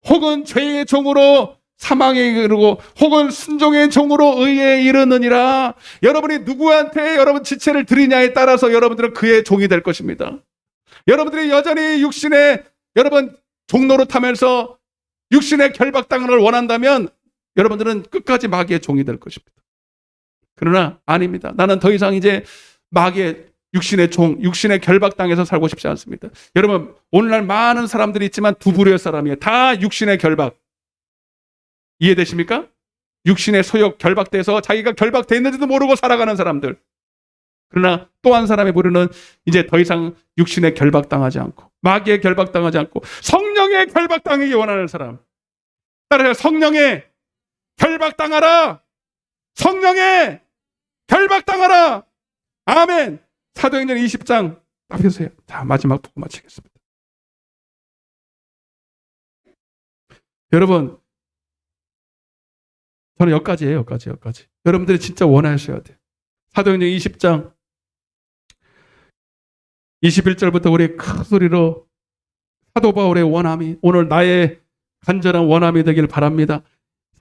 혹은 죄의 종으로 사망에 이르고 혹은 순종의 종으로 의에 이르느니라. 여러분이 누구한테 여러분 지체를 드리냐에 따라서 여러분들은 그의 종이 될 것입니다. 여러분들이 여전히 육신의 여러분 종노릇하면서 육신의 결박당을 원한다면 여러분들은 끝까지 마귀의 종이 될 것입니다. 그러나 아닙니다. 나는 더 이상 이제 마귀의 육신의 종, 육신의 결박당에서 살고 싶지 않습니다. 여러분, 오늘날 많은 사람들이 있지만 두 부류의 사람이에요. 다 육신의 결박. 이해되십니까? 육신의 소욕 결박돼서 자기가 결박돼 있는지도 모르고 살아가는 사람들. 그러나 또 한 사람의 부류는 이제 더 이상 육신의 결박당하지 않고 마귀의 결박당하지 않고 성령의 결박당하기 원하는 사람. 따라서 성령의 결박당하라. 성령의 결박당하라. 아멘. 사도행전 20장 딱 펴세요. 자, 마지막 보고 마치겠습니다. 여러분, 저는 여기까지예요. 여기까지. 여러분들이 진짜 원하셔야 돼요. 사도행전 20장 21절부터 우리 큰 소리로 사도 바울의 원함이 오늘 나의 간절한 원함이 되길 바랍니다.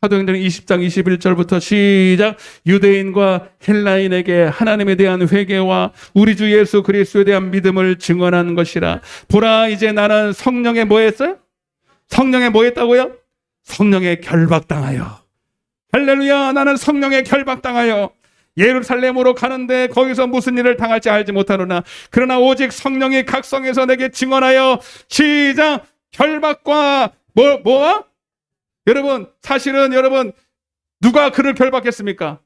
사도행전 20장 21절부터 시작. 유대인과 헬라인에게 하나님에 대한 회개와 우리 주 예수 그리스도에 대한 믿음을 증언한 것이라. 보라, 이제 나는 성령에 뭐 했어요? 성령에 뭐 했다고요? 성령에 결박당하여. 할렐루야. 나는 성령에 결박당하여 예루살렘으로 가는데 거기서 무슨 일을 당할지 알지 못하노나 그러나 오직 성령이 각 성에서 내게 증언하여 시작. 결박과 뭐야? 여러분, 사실은 여러분 누가 그를 결박했습니까?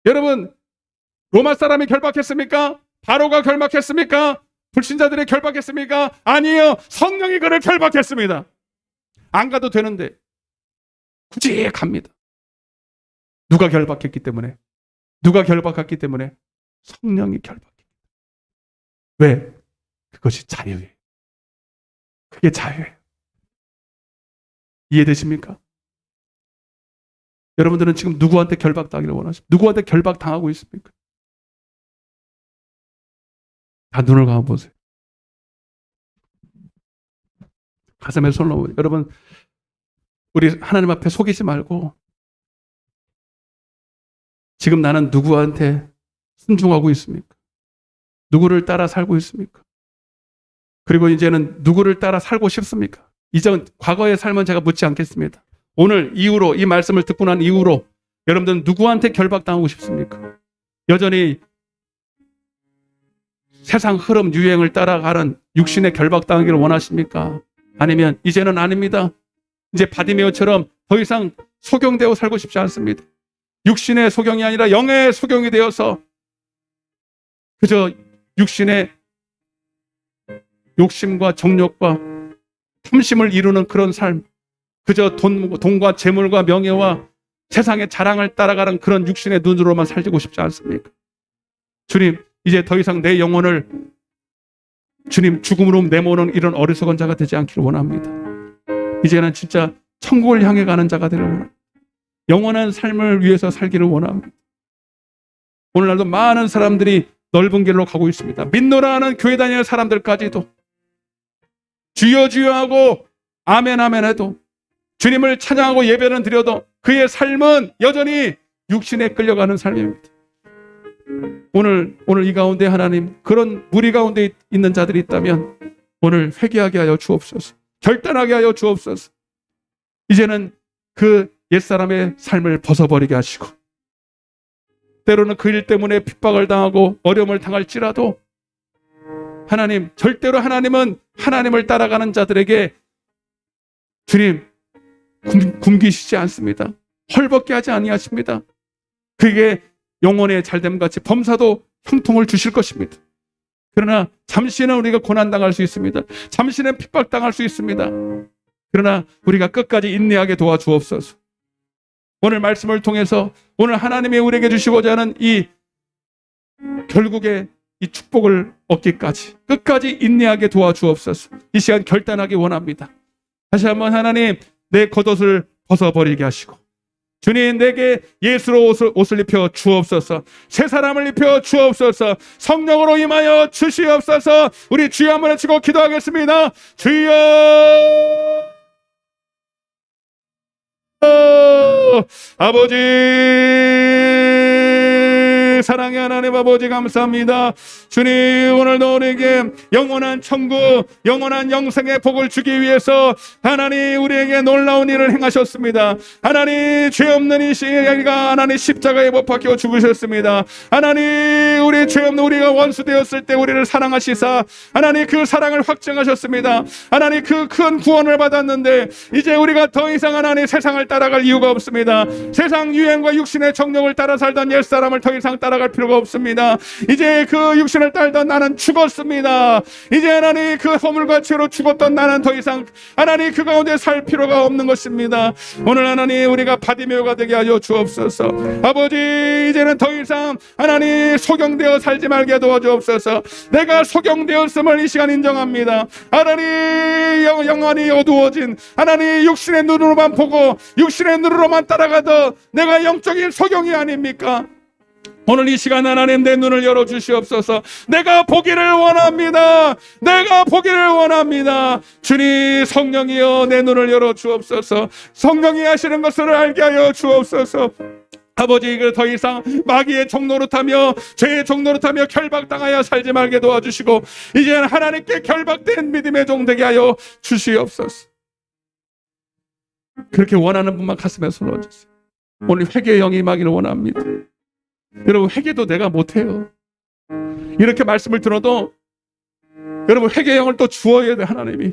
여러분, 로마 사람이 결박했습니까? 바로가 결박했습니까? 불신자들이 결박했습니까? 아니요. 성령이 그를 결박했습니다. 안 가도 되는데 굳이 갑니다. 누가 결박했기 때문에? 누가 결박했기 때문에? 성령이 결박했기 때문에. 왜? 그것이 자유예요. 그게 자유예요. 이해되십니까? 여러분들은 지금 누구한테 결박당하기를 원하십니까? 누구한테 결박당하고 있습니까? 다 눈을 감아보세요. 가슴에 손을 넣어보세요. 여러분, 우리 하나님 앞에 속이지 말고 지금 나는 누구한테 순종하고 있습니까? 누구를 따라 살고 있습니까? 그리고 이제는 누구를 따라 살고 싶습니까? 이전 과거의 삶은 제가 묻지 않겠습니다. 오늘 이후로 이 말씀을 듣고 난 이후로 여러분들은 누구한테 결박당하고 싶습니까? 여전히 세상 흐름 유행을 따라가는 육신의 결박당하기를 원하십니까? 아니면 이제는 아닙니다. 이제 바디메오처럼 더 이상 소경되어 살고 싶지 않습니다. 육신의 소경이 아니라 영의 소경이 되어서 그저 육신의 욕심과 정욕과 탐심을 이루는 그런 삶, 그저 돈과 재물과 명예와 세상의 자랑을 따라가는 그런 육신의 눈으로만 살고 싶지 않습니까? 주님, 이제 더 이상 내 영혼을 주님 죽음으로 내모는 이런 어리석은 자가 되지 않기를 원합니다. 이제는 진짜 천국을 향해 가는 자가 되기를 원합니다. 영원한 삶을 위해서 살기를 원합니다. 오늘날도 많은 사람들이 넓은 길로 가고 있습니다. 믿노라 하는 교회 다니는 사람들까지도 주여 주여 하고 아멘 아멘 해도, 주님을 찬양하고 예배는 드려도 그의 삶은 여전히 육신에 끌려가는 삶입니다. 오늘 이 가운데 하나님, 그런 무리 가운데 있는 자들이 있다면 오늘 회개하게 하여 주옵소서. 결단하게 하여 주옵소서. 이제는 그 옛사람의 삶을 벗어버리게 하시고, 때로는 그 일 때문에 핍박을 당하고 어려움을 당할지라도 하나님, 절대로 하나님은 하나님을 따라가는 자들에게 주님 굶기시지 않습니다. 헐벗게 하지 아니하십니다. 그게 영혼의 잘됨같이 범사도 형통을 주실 것입니다. 그러나 잠시는 우리가 고난당할 수 있습니다. 잠시는 핍박당할 수 있습니다. 그러나 우리가 끝까지 인내하게 도와주옵소서. 오늘 말씀을 통해서 오늘 하나님이 우리에게 주시고자 하는 이 결국에 이 축복을 얻기까지 끝까지 인내하게 도와주옵소서. 이 시간 결단하기 원합니다. 다시 한번 하나님, 내 겉옷을 벗어버리게 하시고 주님, 내게 예수로 옷을 입혀 주옵소서. 새 사람을 입혀 주옵소서. 성령으로 임하여 주시옵소서. 우리 주여 한번 외치고 기도하겠습니다. 주여, 아버지, 사랑의 하나님 아버지 감사합니다. 주님, 오늘도 우리에게 영원한 천국, 영원한 영생의 복을 주기 위해서 하나님 우리에게 놀라운 일을 행하셨습니다. 하나님, 죄 없는 이 시가 하나님 십자가에 못 박혀 죽으셨습니다. 하나님, 우리 죄 없는 우리가 원수 되었을 때 우리를 사랑하시사 하나님 그 사랑을 확증하셨습니다. 하나님, 그 큰 구원을 받았는데 이제 우리가 더 이상 하나님 세상을 따라갈 이유가 없습니다. 세상 유행과 육신의 정욕을 따라 살던 옛사람을 더 이상 따라갈 필요가 없습니다. 이제 그 육신을 따르던 나는 죽었습니다. 이제 하나님, 그 허물과 죄로 죽었던 나는 더 이상 하나님 그 가운데 살 필요가 없는 것입니다. 오늘 하나님, 우리가 바디메오가 되게 하여 주옵소서. 아버지, 이제는 더 이상 하나님 소경되어 살지 말게 도와주옵소서. 내가 소경되었음을 이 시간 인정합니다. 하나님, 영원히 어두워진 하나님 육신의 눈으로만 보고 육신의 눈으로만 따라가던 내가 영적인 소경이 아닙니까? 오늘 이 시간 하나님, 내 눈을 열어주시옵소서. 내가 보기를 원합니다. 내가 보기를 원합니다. 주님, 성령이여 내 눈을 열어주옵소서. 성령이 하시는 것을 알게 하여 주옵소서. 아버지, 이걸 더 이상 마귀의 종노릇하며 죄의 종노릇하며 결박당하여 살지 말게 도와주시고 이제는 하나님께 결박된 믿음의 종 되게 하여 주시옵소서. 그렇게 원하는 분만 가슴에 손을 얹으세요. 오늘 회개의 영이 임하기를 원합니다. 여러분, 회개도 내가 못해요. 이렇게 말씀을 들어도 여러분, 회개의 영을 또 주어야 돼, 하나님이.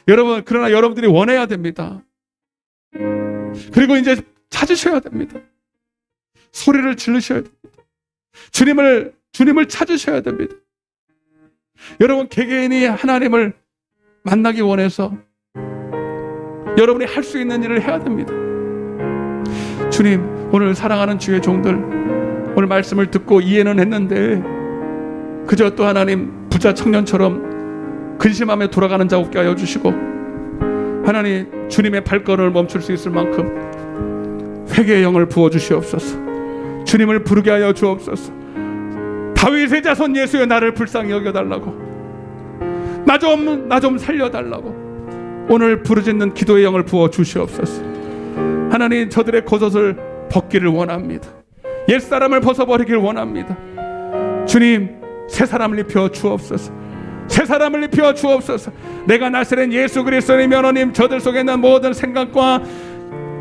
여러분, 그러나 여러분들이 원해야 됩니다. 그리고 이제 찾으셔야 됩니다. 소리를 지르셔야 됩니다. 주님을 찾으셔야 됩니다. 여러분, 개개인이 하나님을 만나기 원해서 여러분이 할 수 있는 일을 해야 됩니다. 주님, 오늘 사랑하는 주의 종들, 오늘 말씀을 듣고 이해는 했는데 그저 또 하나님 부자 청년처럼 근심하며 돌아가는 자 없게 하여 주시고 하나님, 주님의 발걸음을 멈출 수 있을 만큼 회개의 영을 부어주시옵소서. 주님을 부르게 하여 주옵소서. 다윗의 자손 예수여, 나를 불쌍히 여겨달라고, 나 좀 살려달라고 오늘 부르짖는 기도의 영을 부어주시옵소서. 하나님, 저들의 겉옷을 벗기를 원합니다. 옛사람을 벗어버리기를 원합니다. 주님, 새 사람을 입혀 주옵소서. 새 사람을 입혀 주옵소서. 내가 나사렛 예수 그리스도의 면허님, 저들 속에 있는 모든 생각과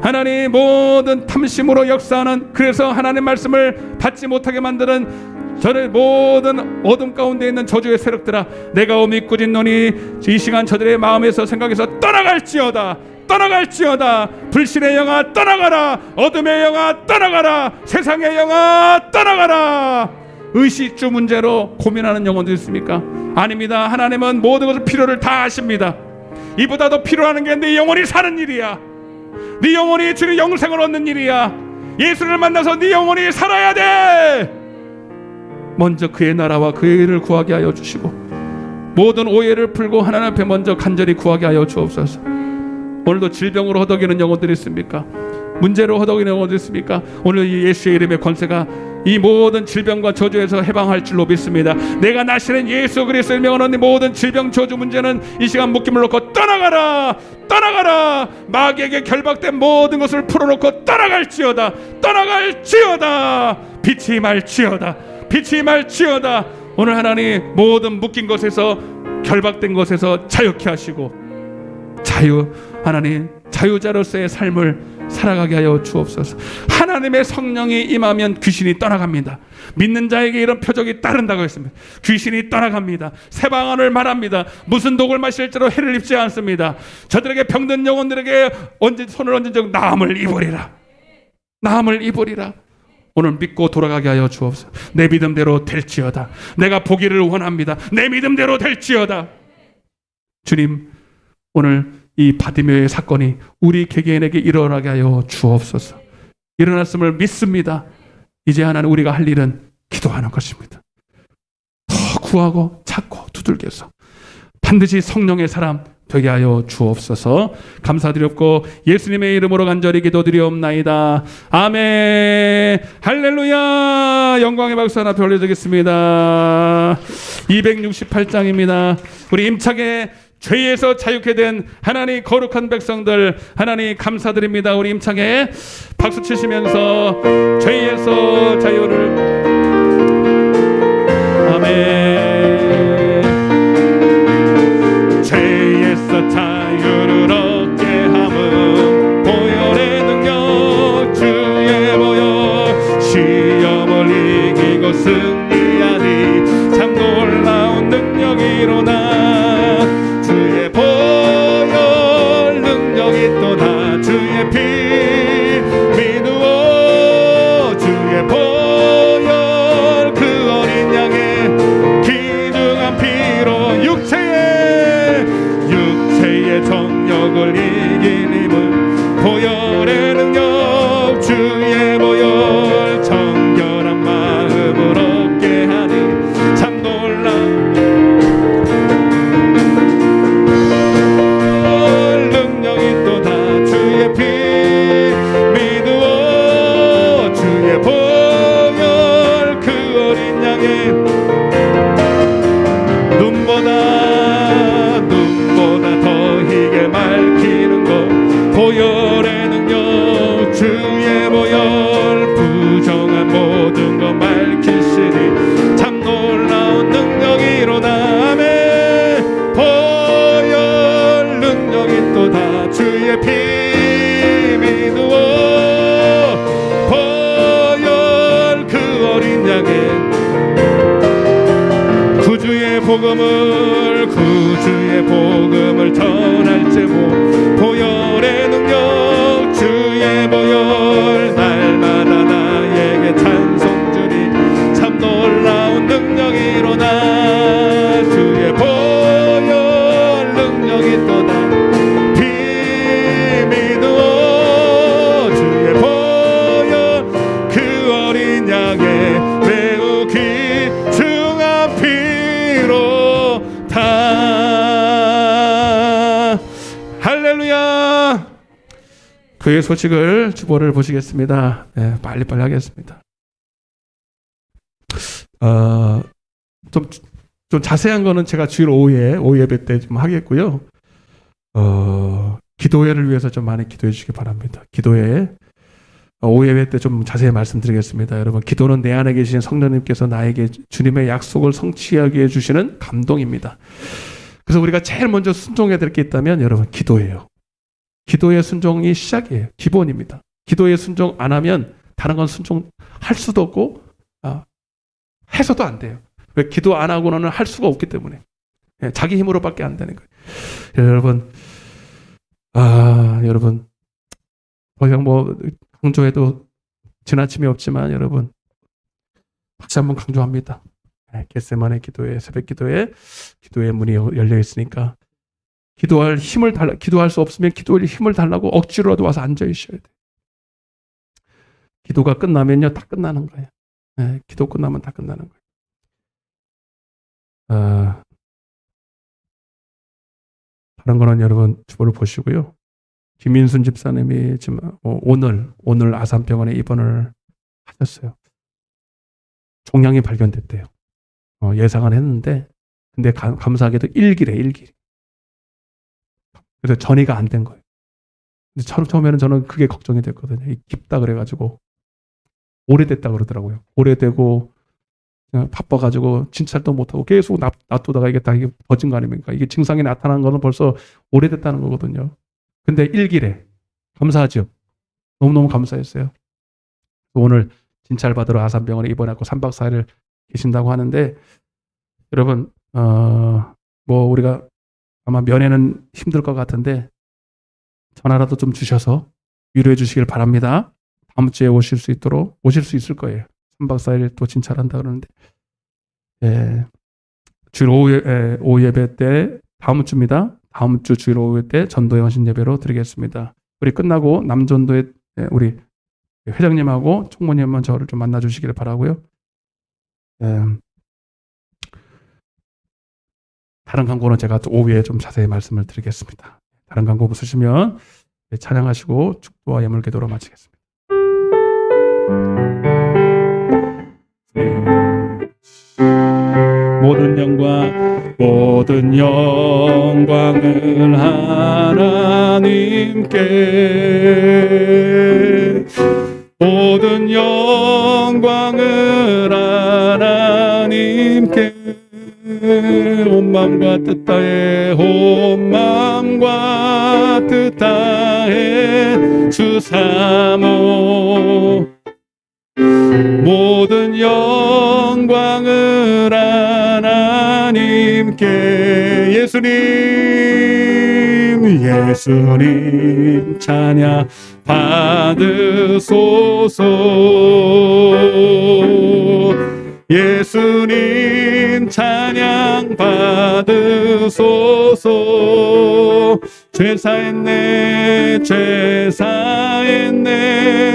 하나님 모든 탐심으로 역사하는, 그래서 하나님 말씀을 받지 못하게 만드는 저들 모든 어둠 가운데 있는 저주의 세력들아, 내가 오미 꾸짖노니 이 시간 저들의 마음에서 생각에서 떠나갈지어다. 떠나갈지어다. 불신의 영아 떠나가라. 어둠의 영아 떠나가라. 세상의 영아 떠나가라. 의식주 문제로 고민하는 영혼도 있습니까? 아닙니다. 하나님은 모든 것을 필요를 다 아십니다. 이보다도 필요한 게 네 영혼이 사는 일이야. 네 영혼이 주의 영생을 얻는 일이야. 예수를 만나서 네 영혼이 살아야 돼. 먼저 그의 나라와 그의 일을 구하게 하여 주시고 모든 오해를 풀고 하나님 앞에 먼저 간절히 구하게 하여 주옵소서. 오늘도 질병으로 허덕이는 영혼들이 있습니까? 문제로 허덕이는 영혼들이 있습니까? 오늘 이 예수의 이름의 권세가 이 모든 질병과 저주에서 해방할 줄로 믿습니다. 내가 나시는 예수 그리스도를 명하노니 모든 질병 저주 문제는 이 시간 묶임을 놓고 떠나가라, 떠나가라. 마귀에게 결박된 모든 것을 풀어놓고 떠나갈지어다, 떠나갈지어다. 빛이 말지어다, 빛이 말지어다. 오늘 하나님 모든 묶인 것에서, 결박된 것에서 자유케 하시고, 하나님 자유자로서의 삶을 살아가게 하여 주옵소서. 하나님의 성령이 임하면 귀신이 떠나갑니다. 믿는 자에게 이런 표적이 따른다고 했습니다. 귀신이 떠나갑니다. 새 방언을 말합니다. 무슨 독을 마실지로 해를 입지 않습니다. 저들에게 병든 영혼들에게 손을 얹은 적 나음을 입으리라, 나음을 입으리라. 오늘 믿고 돌아가게 하여 주옵소서. 내 믿음대로 될지어다. 내가 보기를 원합니다. 내 믿음대로 될지어다. 주님, 오늘 이 바디메오의 사건이 우리 개개인에게 일어나게 하여 주옵소서. 일어났음을 믿습니다. 이제 하나는 우리가 할 일은 기도하는 것입니다. 더 구하고 찾고 두들겨서 반드시 성령의 사람 되게 하여 주옵소서. 감사드렸고 예수님의 이름으로 간절히 기도드리옵나이다. 아멘. 할렐루야. 영광의 박수 하나 올려드리겠습니다. 268장입니다. 우리 임차게 죄에서 자유케 된 하나님 거룩한 백성들, 하나님 감사드립니다. 우리 임창에 박수 치시면서 죄에서 자유를, 아멘. 죄에서 자유를 얻게 함은 보혈의 능력, 주의 보혈. 시험을 이기고 승리하니 참 놀라운 능력이로다. 정력을 이긴 힘은 보혈의 능력, 주의 보혈. 정결한 마음을 얻게 하니 참 놀라운 능력이 또다. 주의 피 믿으오, 주의 보혈. 그 어린 양의 눈보다 더 희게 맑히는 것, 보혈의 능력, 주의 보혈. 부정한 모든 것 밝히시니 참 놀라운 능력이로다. 아멘. 보혈 능력이 또다. 주의 피 믿으오, 보혈. 그 어린 양의 구주의 복음을 전할제모, 보혈의 능력, 주의 보혈. 날마다 나에게 찬송 주리 참 놀라운 능력이로다. 주의 보혈 능력이 또다. 피 믿으오, 주의 보혈. 그 어린 양의 매우 귀중한 피로 다. 할렐루야. 그의 소식을 주보를 보시겠습니다. 네, 빨리빨리 하겠습니다. 좀 자세한 거는 제가 주일 오후 예배 때 좀 하겠고요. 기도회를 위해서 좀 많이 기도해 주시기 바랍니다. 기도회 오후 예배 때 좀 자세히 말씀드리겠습니다. 여러분, 기도는 내 안에 계신 성령님께서 나에게 주님의 약속을 성취하게 해주시는 감동입니다. 그래서 우리가 제일 먼저 순종해야 될 게 있다면 여러분, 기도예요. 기도의 순종이 시작이에요. 기본입니다. 기도의 순종 안 하면 다른 건 순종할 수도 없고 해서도 안 돼요. 왜? 기도 안 하고는 할 수가 없기 때문에. 자기 힘으로밖에 안 되는 거예요. 여러분 그냥 강조해도 지나침이 없지만 여러분, 다시 한번 강조합니다. 겟세마네 기도회, 새벽 기도회, 기도의 문이 열려 있으니까 기도할 수 없으면 기도할 힘을 달라고 억지로라도 와서 앉아 있어야 돼. 기도가 끝나면요, 다 끝나는 거예요. 기도 끝나면 다 끝나는 거예요. 다른 거는 여러분 주보를 보시고요. 김민순 집사님이 지금 오늘 아산병원에 입원을 하셨어요. 종양이 발견됐대요. 예상은 했는데, 근데 감사하게도 1기래. 그래서 전이가 안 된 거예요. 근데 처음에는 저는 그게 걱정이 됐거든요. 깊다 그래가지고 오래됐다 그러더라고요. 오래되고 그냥 바빠가지고 진찰도 못하고 계속 놔두다가 이게 버진 거 아닙니까? 이게 증상이 나타난 거는 벌써 오래됐다는 거거든요. 근데 1기래. 감사하죠. 너무너무 감사했어요. 오늘 진찰 받으러 아산병원에 입원하고 3박 4일을 계신다고 하는데, 여러분 우리가 아마 면회는 힘들 것 같은데 전화라도 좀 주셔서 위로해 주시길 바랍니다. 다음 주에 오실 수 있을 거예요. 3박 4일 또 진찰한다 그러는데, 주일 오후 예배 때 다음 주입니다. 다음 주 주일 오후 때 전도의 헌신 예배로 드리겠습니다. 우리 끝나고 남전도에 우리 회장님하고 총무님은 저를 좀 만나 주시기를 바라고요. 다른 광고는 제가 또 오후에 좀 자세히 말씀을 드리겠습니다. 다른 광고 없으시면 찬양하시고 축도와 예물 기도로 마치겠습니다. 모든 영광을 하나님께, 모든 영광을 하나님께, 온 마음과 뜻 다해, 온 마음과 뜻 다해 주사모, 모든 영광을 하나님께. 예수님 찬양 받으소서. 예수님 찬양 받으소서. 죄사했네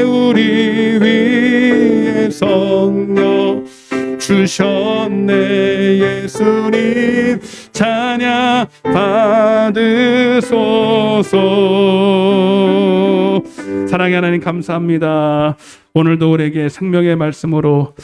우리 위에 성령 주셨네. 예수님 찬양 받으소서. 사랑의 하나님 감사합니다. 오늘도 우리에게 생명의 말씀으로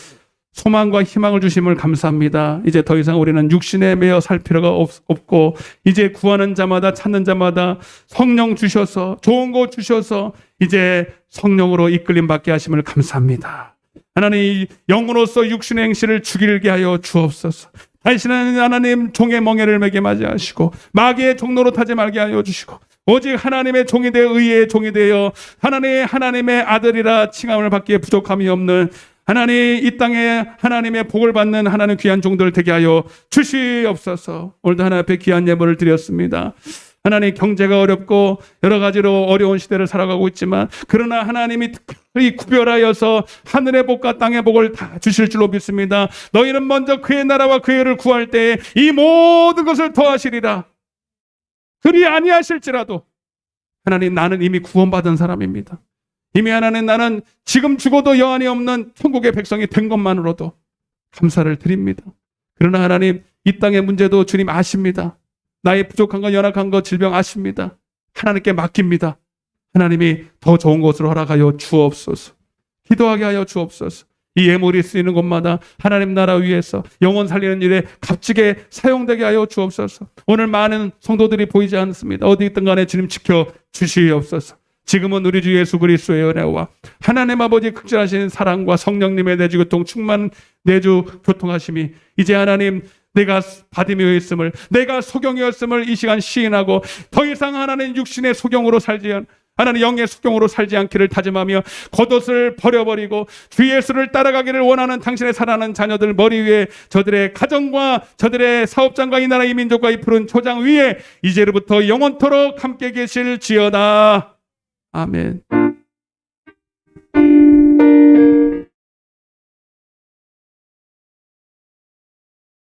소망과 희망을 주심을 감사합니다. 이제 더 이상 우리는 육신에 매여 살 필요가 없고, 이제 구하는 자마다 찾는 자마다 성령 주셔서, 좋은 거 주셔서 이제 성령으로 이끌림 받게 하심을 감사합니다. 하나님, 영으로서 육신의 행실을 죽이게 하여 주옵소서. 다시는 하나님 종의 멍에를 매게 맞이하시고 마귀의 종로로 타지 말게 하여 주시고, 오직 하나님의 종이 되어 의의 종이 되어 하나님의 아들이라 칭함을 받기에 부족함이 없는 하나님, 이 땅에 하나님의 복을 받는 하나님 귀한 종들 되게 하여 주시옵소서. 오늘도 하나님 앞에 귀한 예물을 드렸습니다. 하나님, 경제가 어렵고 여러 가지로 어려운 시대를 살아가고 있지만, 그러나 하나님이 특별히 구별하여서 하늘의 복과 땅의 복을 다 주실 줄로 믿습니다. 너희는 먼저 그의 나라와 그의 의를 구할 때에 이 모든 것을 더하시리라. 그리 아니하실지라도 하나님, 나는 이미 구원받은 사람입니다. 이미 하나님, 나는 지금 죽어도 여한이 없는 천국의 백성이 된 것만으로도 감사를 드립니다. 그러나 하나님, 이 땅의 문제도 주님 아십니다. 나의 부족한 것, 연약한 것, 질병 아십니다. 하나님께 맡깁니다. 하나님이 더 좋은 것으로 허락하여 주옵소서. 기도하게 하여 주옵소서. 이 예물이 쓰이는 곳마다 하나님 나라 위해서 영혼 살리는 일에 값지게 사용되게 하여 주옵소서. 오늘 많은 성도들이 보이지 않습니다. 어디 있든 간에 주님 지켜 주시옵소서. 지금은 우리 주 예수 그리스도의 은혜와 하나님 아버지 극진하신 사랑과 성령님의 내주 교통 충만 내주 교통하심이 이제 하나님, 내가 바디메오였음을, 내가 소경이었음을 이 시간 시인하고 더 이상 하나님 육신의 소경으로 살지 하나님 영의 소경으로 살지 않기를 다짐하며 겉옷을 버려버리고 주 예수를 따라가기를 원하는 당신의 사랑하는 자녀들 머리 위에, 저들의 가정과 저들의 사업장과 이 나라 이 민족과 이 푸른 초장 위에 이제로부터 영원토록 함께 계실지어다. 아멘.